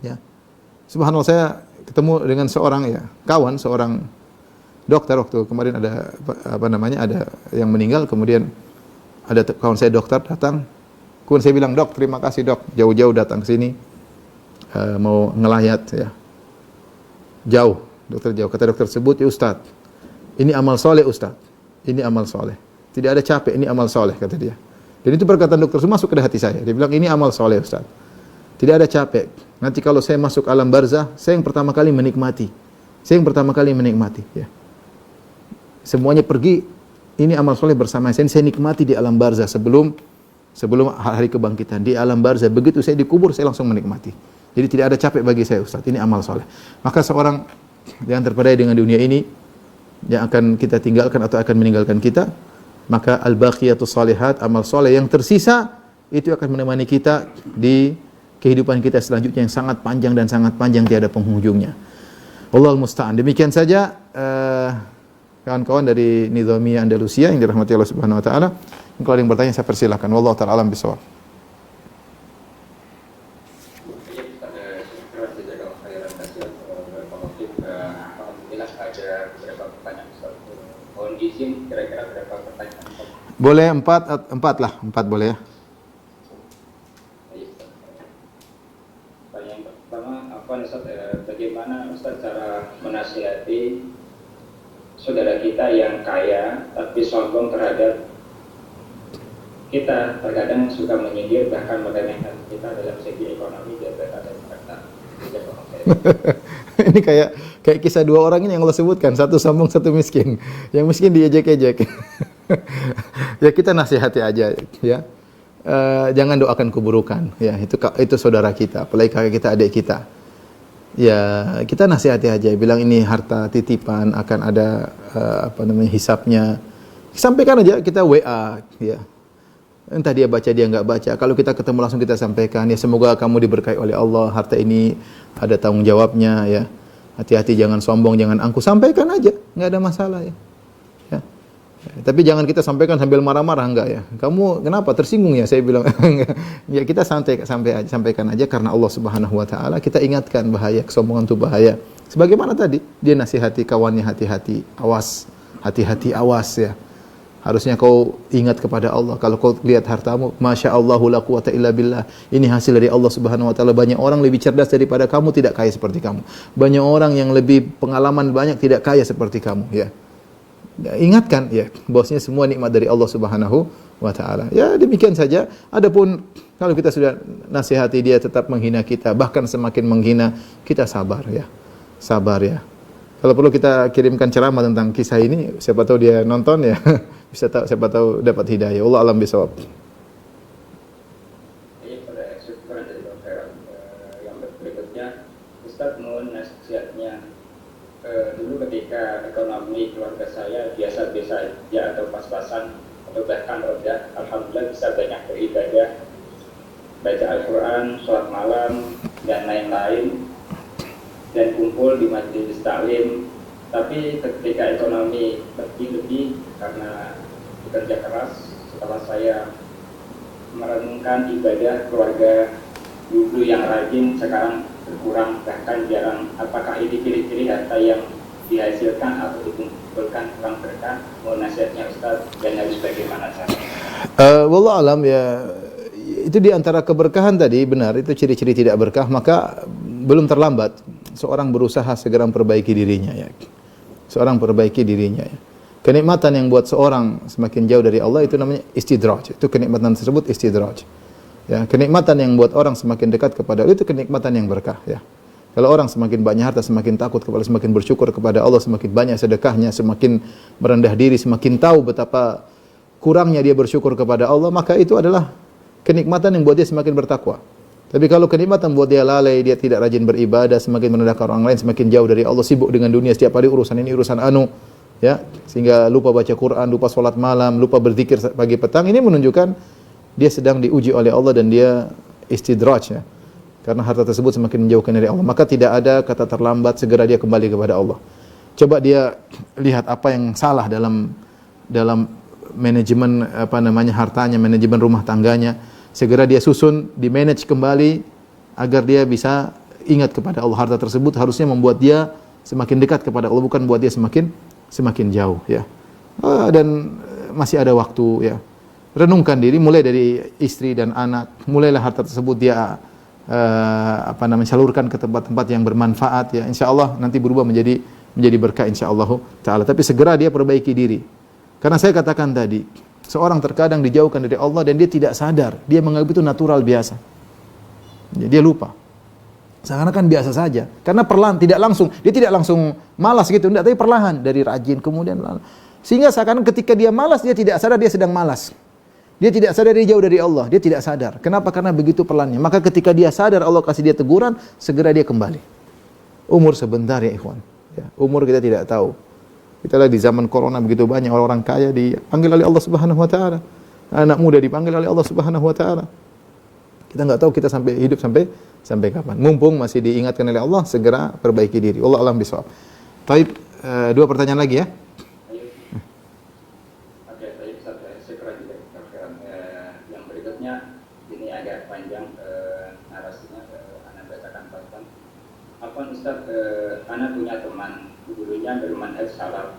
Ya. Subhanallah, saya ketemu dengan seorang kawan, seorang dokter waktu kemarin ada ada yang meninggal, kemudian ada kawan saya dokter datang. Kemudian saya bilang, "Dok, terima kasih, Dok. Jauh-jauh datang ke sini mau ngelayat ya." Jauh, dokter jauh. Kata dokter tersebut, "Ya Ustaz, ini amal soleh Ustaz. Ini amal soleh. Tidak ada capek, ini amal soleh," kata dia. Dan itu perkataan dokter tersebut masuk ke hati saya. Dia bilang, "Ini amal soleh Ustaz. Tidak ada capek. Nanti kalau saya masuk alam barzah, saya yang pertama kali menikmati. Ya. Semuanya pergi, ini amal soleh bersama saya nikmati di alam barzah sebelum hari kebangkitan. Di alam barzah, begitu saya dikubur, saya langsung menikmati. Jadi tidak ada capek bagi saya Ustaz, ini amal soleh." Maka seorang yang terpedaya dengan dunia ini, yang akan kita tinggalkan atau akan meninggalkan kita, maka al-baqiyatus salihat, amal soleh yang tersisa, itu akan menemani kita di kehidupan kita selanjutnya yang sangat panjang dan sangat panjang tiada penghujungnya. Wallahul musta'an. Demikian saja kawan-kawan dari Nizamiyah Andalusia yang dirahmati Allah Subhanahu wa taala. Kalau ada yang bertanya saya persilakan. Wallahu taala alam bisawab. Kira-kira berapa pertanyaan? Boleh 4 lah, 4 boleh ya. Pertanyaan pertama, Ustaz, bagaimana Ustaz cara menasihati saudara kita yang kaya tapi sombong terhadap kita, terkadang suka menyindir bahkan meremehkan kita dalam segi ekonomi dan harta. Ini kayak kisah 2 orang ini yang Allah sebutkan, satu sombong, satu miskin. Yang miskin diejek-ejek. Ya kita nasihati aja ya. Jangan doakan keburukan ya, itu saudara kita, apalagi kakak kita, adik kita. Ya, kita nasihati aja, bilang ini harta titipan, akan ada hisapnya. Sampaikan aja, kita WA, ya. Entah dia baca, dia nggak baca. Kalau kita ketemu langsung kita sampaikan, ya semoga kamu diberkahi oleh Allah, harta ini ada tanggung jawabnya, ya. Hati-hati, jangan sombong, jangan angkuh. Sampaikan aja, nggak ada masalah, ya. Ya. Tapi jangan kita sampaikan sambil marah-marah, enggak ya. Kamu kenapa tersinggung ya? Saya bilang ya kita sampaikan aja karena Allah Subhanahu wa taala kita ingatkan bahaya kesombongan itu bahaya. Sebagaimana tadi dia nasihati kawannya, hati-hati, awas. Hati-hati, awas ya. Harusnya kau ingat kepada Allah. Kalau kau lihat hartamu, Masya Allahu la quwata illa billah. Ini hasil dari Allah Subhanahu wa taala. Banyak orang lebih cerdas daripada kamu, tidak kaya seperti kamu. Banyak orang yang lebih pengalaman banyak, tidak kaya seperti kamu, ya. Ingatkan ya, bahwasanya semua nikmat dari Allah Subhanahu wa taala. Ya, demikian saja. Adapun kalau kita sudah nasihati dia tetap menghina kita, bahkan semakin menghina, kita sabar ya. Sabar ya. Kalau perlu kita kirimkan ceramah tentang kisah ini, siapa tahu dia nonton ya. Bisa tahu, siapa tahu dapat hidayah. Allah alam bisawab. Ini pada syukuran dari Bapak yang berikutnya, Ustaz mohon nasihatnya. Dulu ketika ekonomi keluarga saya biasa-biasa aja atau pas-pasan atau bahkan rendah, alhamdulillah bisa banyak beribadah, baca Al-Quran, sholat malam dan lain-lain, dan kumpul di majelis taklim. Tapi ketika ekonomi lebih karena bekerja keras, setelah saya merenungkan ibadah keluarga dulu yang rajin sekarang berkurang, bahkan jarang. Apakah ini ciri-ciri harta yang dihasilkan atau dikumpulkan kurang berkah? Mohon nasihatnya Ustaz, dan harus bagaimana caranya? Wallah alam ya, itu di antara keberkahan tadi, benar, itu ciri-ciri tidak berkah, maka belum terlambat seorang berusaha segera memperbaiki dirinya ya. Seorang perbaiki dirinya ya. Kenikmatan yang buat seorang semakin jauh dari Allah itu namanya istidraj. Itu kenikmatan tersebut istidraj. Ya, kenikmatan yang buat orang semakin dekat kepada Allah itu kenikmatan yang berkah ya. Kalau orang semakin banyak harta, semakin takut kepada, semakin bersyukur kepada Allah, semakin banyak sedekahnya, semakin merendah diri, semakin tahu betapa kurangnya dia bersyukur kepada Allah, maka itu adalah kenikmatan yang buat dia semakin bertakwa. Tapi kalau kenikmatan buat dia lalai, dia tidak rajin beribadah, semakin merendahkan orang lain, semakin jauh dari Allah, sibuk dengan dunia, setiap hari urusan ini, urusan anu, ya, sehingga lupa baca Quran, lupa sholat malam, lupa berzikir pagi petang, ini menunjukkan dia sedang diuji oleh Allah dan dia istidraj ya. Karena harta tersebut semakin menjauhkan dari Allah, maka tidak ada kata terlambat, segera dia kembali kepada Allah. Coba dia lihat apa yang salah dalam manajemen hartanya, manajemen rumah tangganya. Segera dia susun, di-manage kembali agar dia bisa ingat kepada Allah. Harta tersebut harusnya membuat dia semakin dekat kepada Allah, bukan buat dia semakin jauh ya. Dan masih ada waktu ya. Renungkan diri mulai dari istri dan anak. Mulailah harta tersebut dia salurkan ke tempat-tempat yang bermanfaat ya. Insyaallah nanti berubah menjadi berkah insyaallah taala. Tapi segera dia perbaiki diri. Karena saya katakan tadi, seorang terkadang dijauhkan dari Allah dan dia tidak sadar. Dia menganggap itu natural biasa. Dia lupa. Seakan-akan biasa saja. Karena perlahan, tidak langsung. Dia tidak langsung malas gitu. Tidak, tapi perlahan. Dari rajin, kemudian sehingga seakan-akan ketika dia malas, dia tidak sadar dia sedang malas. Dia tidak sadar dia jauh dari Allah. Dia tidak sadar. Kenapa? Karena begitu perlahannya. Maka ketika dia sadar, Allah kasih dia teguran, segera dia kembali. Umur sebentar ya ikhwan. Ya, umur kita tidak tahu. Kita lagi di zaman corona, begitu banyak orang-orang kaya dipanggil oleh Allah Subhanahu wa taala. Anak muda dipanggil oleh Allah Subhanahu wa taala. Kita enggak tahu kita sampai hidup sampai kapan. Mumpung masih diingatkan oleh Allah, segera perbaiki diri. Allah alam bisawab. Baik, dua pertanyaan lagi ya. Oke, baik, segera juga yang berikutnya ini agak panjang narasinya, Anda bacakan pelan-pelan. Apa Ustaz, Anda punya teman dulunya bermanhaj salaf,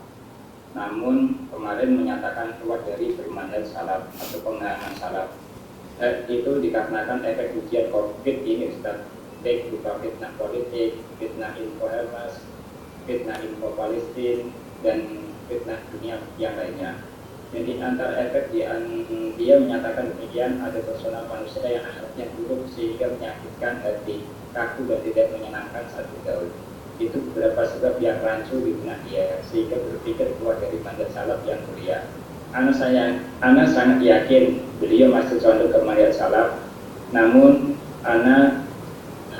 namun kemarin menyatakan keluar dari bermanhaj salaf atau pemahaman salaf. Itu dikarenakan efek ujian COVID ini Ustaz, baik berupa fitnah politik, fitnah info Hamas, fitnah info Palestina, dan fitnah dunia yang lainnya. Jadi antara efek dia menyatakan demikian, ada personal manusia yang akhlaknya buruk sehingga menyakitkan hati, kaku dan tidak menyenangkan saat bergaul. Itu beberapa sebab yang rancu di benak dia sehingga berpikir keluar dari manhaj salaf yang mulia. Ana sangat yakin beliau masih condong ke manhaj salaf, namun ana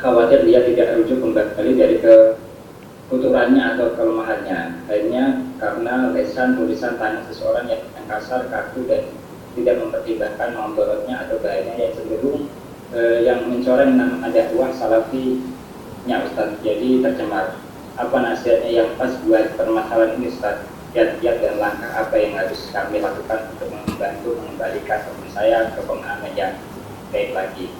khawatir dia tidak rujuk kembali dari ketuturannya atau kelemahannya. Akhirnya karena lesan tulisan tangan seseorang yang kasar, kaku dan tidak mempertimbangkan mudaratnya atau bahayanya yang cenderung yang mencoreng nama dakwah salafinya Ustaz, jadi tercemar. Apa nasihatnya yang pas buat permasalahan ini Ustaz? Kiat-kiat dan langkah apa yang harus kami lakukan untuk membantu mengembalikan teman saya ke pemahaman yang baik lagi?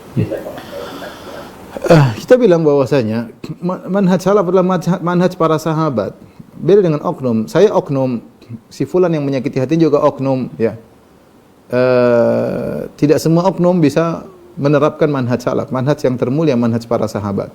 Kita bilang bahwasanya manhaj salaf adalah manhaj para sahabat. Beda dengan oknum. Saya oknum, si fulan yang menyakiti hati juga oknum, ya. Tidak semua oknum bisa menerapkan manhaj salaf, manhaj yang termulia, manhaj para sahabat.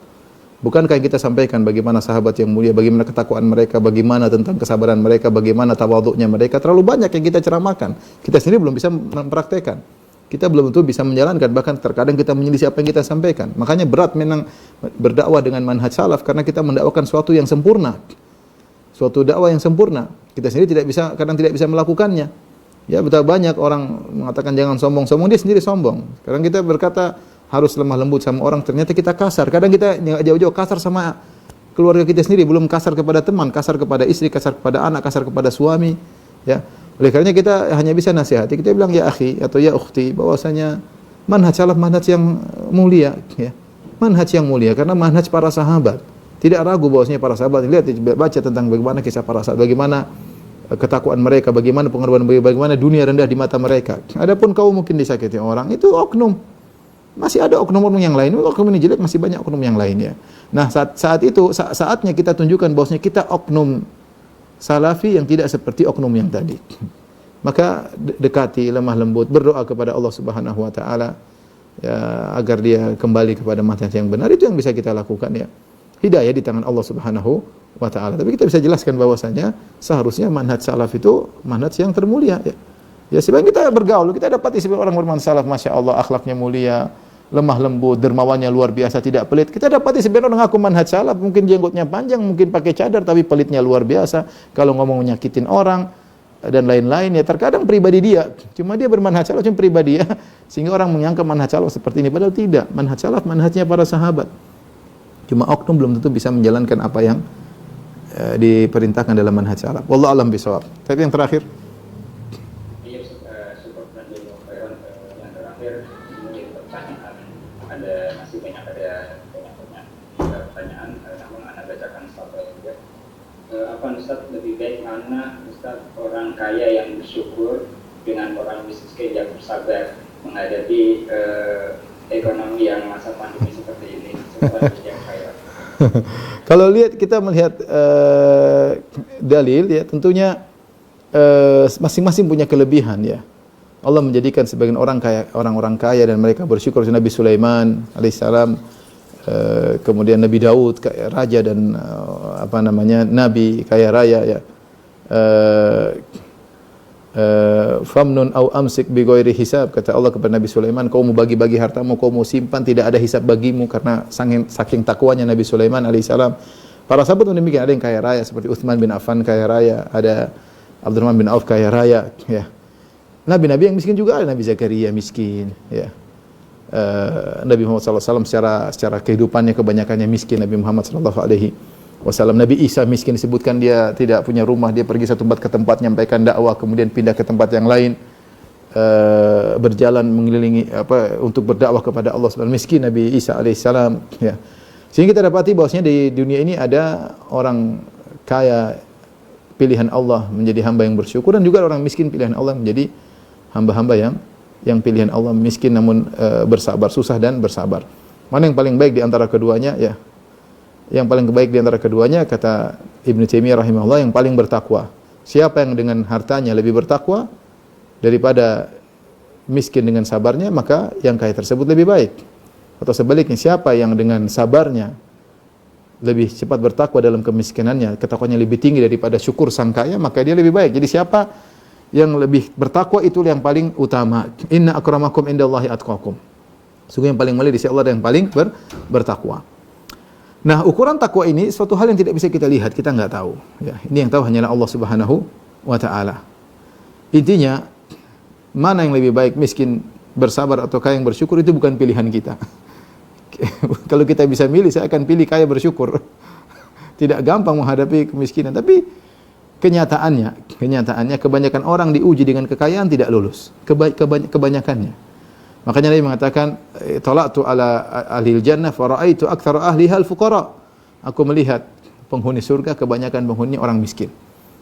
Bukankah yang kita sampaikan bagaimana sahabat yang mulia, bagaimana ketakwaan mereka, bagaimana tentang kesabaran mereka, bagaimana tawaduknya mereka, terlalu banyak yang kita ceramahkan. Kita sendiri belum bisa mempraktekkan. Kita belum tentu bisa menjalankan, bahkan terkadang kita menyelisih apa yang kita sampaikan. Makanya berat memang berdakwah dengan manhaj salaf karena kita mendakwakan suatu yang sempurna. Suatu dakwah yang sempurna. Kita sendiri kadang tidak bisa melakukannya. Ya, betapa banyak orang mengatakan jangan sombong-sombong, dia sendiri sombong. Kadang kita berkata harus lemah lembut sama orang, ternyata kita kasar. Kadang kita jauh-jauh kasar sama keluarga kita sendiri, belum kasar kepada teman, kasar kepada istri, kasar kepada anak, kasar kepada suami, ya. Oleh karena kita hanya bisa nasihati, kita bilang ya akhi atau ya ukhti, bahwasanya manhaj salaf manhaj yang mulia, ya. Manhaj yang mulia karena manhaj para sahabat. Tidak ragu bahwasanya para sahabat, lihat baca tentang bagaimana kisah para sahabat, bagaimana ketakwaan mereka, bagaimana pengorbanan, bagaimana dunia rendah di mata mereka. Adapun kau mungkin disakiti orang, itu oknum. Masih ada oknum-oknum yang lain. Oknum ini jelek, masih banyak oknum yang lain, ya. Nah, saatnya kita tunjukkan bahwasanya kita oknum salafi yang tidak seperti oknum yang tadi. Maka dekati, lemah lembut, berdoa kepada Allah Subhanahu wa taala, ya, agar dia kembali kepada manhaj yang benar. Itu yang bisa kita lakukan, ya. Hidayah di tangan Allah Subhanahu wa taala. Tapi kita bisa jelaskan bahwasanya seharusnya manhaj salaf itu manhaj yang termulia, ya. Ya, sebenarnya kita bergaul, kita dapati sebagai orang bermanhaj salaf, masya Allah, akhlaknya mulia, lemah lembut, dermawannya luar biasa, tidak pelit. Kita dapati sebenarnya orang ngaku manhaj salaf, mungkin jenggotnya panjang, mungkin pakai cadar, tapi pelitnya luar biasa. Kalau ngomong nyakitin orang dan lain-lain, ya terkadang pribadi dia. Cuma dia bermanhaj salaf, cuma pribadi ya. Sehingga orang menyangka manhaj salaf seperti ini, padahal tidak. Manhaj salaf manhajnya para sahabat. Cuma oknum belum tentu bisa menjalankan apa yang diperintahkan dalam manhaj salaf. Wallahu a'lam bishawab. Tapi yang terakhir, apa Ustaz lebih baik mana Ustaz orang kaya yang bersyukur dengan orang miskin yang bersabar menghadapi ekonomi yang masa pandemi seperti ini, seperti yang kaya? Kalau kita melihat dalil, ya tentunya masing-masing punya kelebihan, ya. Allah menjadikan sebagian orang-orang kaya dan mereka bersyukur. Nabi Sulaiman alaihissalam, kemudian Nabi Daud raja dan nabi kaya raya, ya. Famnun au amsik bi ghairi hisab, kata Allah kepada Nabi Sulaiman, kau mau bagi-bagi hartamu, kau mau simpan, tidak ada hisab bagimu, karena saking takwanya Nabi Sulaiman alaihissalam. Para sahabat demikian, ada yang kaya raya seperti Utsman bin Affan kaya raya, ada Abdurrahman bin Auf kaya raya, ya. Nabi-nabi yang miskin juga ada, Nabi Zakaria miskin, ya. Nabi Muhammad SAW secara kehidupannya kebanyakannya miskin. Nabi Muhammad SAW, Nabi Isa miskin, disebutkan dia tidak punya rumah, dia pergi satu tempat ke tempat menyampaikan dakwah, kemudian pindah ke tempat yang lain, berjalan mengelilingi untuk berdakwah kepada Allah SWT. Miskin Nabi Isa alaihissalam, ya. Sehingga kita dapati bahwasanya di dunia ini ada orang kaya pilihan Allah menjadi hamba yang bersyukur, dan juga orang miskin pilihan Allah menjadi hamba-hamba yang pilihan Allah, miskin namun bersabar, susah dan bersabar. Mana yang paling baik di antara keduanya, ya? Yang paling baik di antara keduanya, kata Ibnu Taimiyah rahimahullah, yang paling bertakwa. Siapa yang dengan hartanya lebih bertakwa daripada miskin dengan sabarnya, maka yang kaya tersebut lebih baik. Atau sebaliknya, siapa yang dengan sabarnya lebih cepat bertakwa dalam kemiskinannya, ketakwaannya lebih tinggi daripada syukur sang kaya, maka dia lebih baik. Jadi siapa yang lebih bertakwa, itu yang paling utama. Inna akramakum indallahi atqakum. Sungguh yang paling mulia di sisi Allah yang paling bertakwa. Nah, ukuran takwa ini suatu hal yang tidak bisa kita lihat, kita enggak tahu, ya. Ini yang tahu hanyalah Allah Subhanahu wa taala. Intinya, mana yang lebih baik, miskin bersabar atau kaya yang bersyukur, itu bukan pilihan kita. Kalau kita bisa milih, saya akan pilih kaya bersyukur. Tidak gampang menghadapi kemiskinan, tapi kenyataannya kebanyakan orang diuji dengan kekayaan tidak lulus. Kebanyakannya. Makanya Nabi mengatakan, "Tala'tu ala ahlil jannah fa ra'aitu aktsara ahliha al-fuqara." Aku melihat penghuni surga, kebanyakan penghuni orang miskin.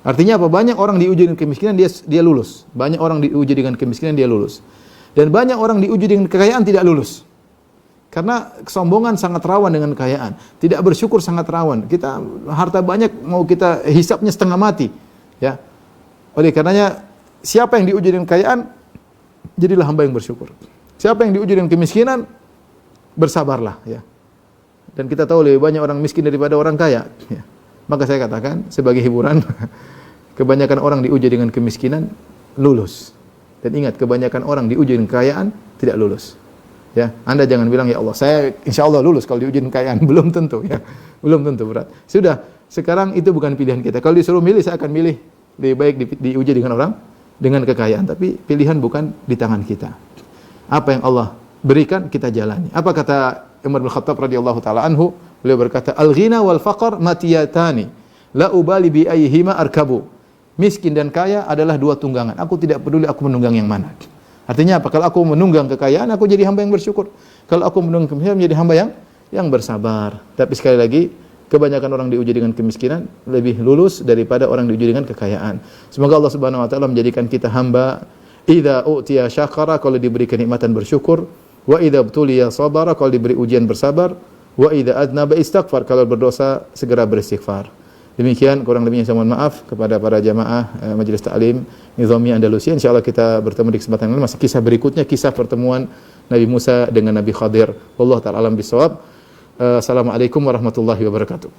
Artinya apa? Banyak orang diuji dengan kemiskinan, dia lulus. Banyak orang diuji dengan kemiskinan, dia lulus. Dan banyak orang diuji dengan kekayaan, tidak lulus. Karena kesombongan sangat rawan dengan kekayaan. Tidak bersyukur sangat rawan. Kita harta banyak, mau kita hisapnya setengah mati. Ya. Oleh karenanya, siapa yang diuji dengan kekayaan, jadilah hamba yang bersyukur. Siapa yang diuji dengan kemiskinan, bersabarlah. Ya. Dan kita tahu lebih banyak orang miskin daripada orang kaya. Ya. Maka saya katakan, sebagai hiburan, kebanyakan orang diuji dengan kemiskinan, lulus. Dan ingat, kebanyakan orang diuji dengan kekayaan, tidak lulus. Ya, Anda jangan bilang, ya Allah, saya insya Allah lulus kalau diuji dengan kekayaan. Belum tentu, ya. Belum tentu, berat. Sudah, sekarang itu bukan pilihan kita. Kalau disuruh milih, saya akan milih lebih baik diuji dengan orang, dengan kekayaan. Tapi pilihan bukan di tangan kita. Apa yang Allah berikan, kita jalani. Apa kata Umar bin Khattab radhiyallahu taala anhu? Beliau berkata, "Al-ghina wal faqr matiyatani, la ubali bi ayyihima arkabu." Miskin dan kaya adalah dua tunggangan. Aku tidak peduli aku menunggang yang mana. Artinya apa? Kalau aku menunggang kekayaan, aku jadi hamba yang bersyukur. Kalau aku menunggang kemiskinan, menjadi hamba yang bersabar. Tapi sekali lagi, kebanyakan orang diuji dengan kemiskinan lebih lulus daripada orang diuji dengan kekayaan. Semoga Allah Subhanahu wa taala menjadikan kita hamba idza utiya syakara, kalau diberi kenikmatan bersyukur, wa idza ibtuliya sabara, kalau diberi ujian bersabar, wa idza adnaba istighfar, kalau berdosa segera beristighfar. Demikian kurang lebihnya saya mohon maaf kepada para jamaah Majelis Ta'lim Nizami Andalusia. Insyaallah kita bertemu di kesempatan lain, masih kisah berikutnya, kisah pertemuan Nabi Musa dengan Nabi Khadir. Wallahu ta'ala alam bisawab. Assalamualaikum warahmatullahi wabarakatuh.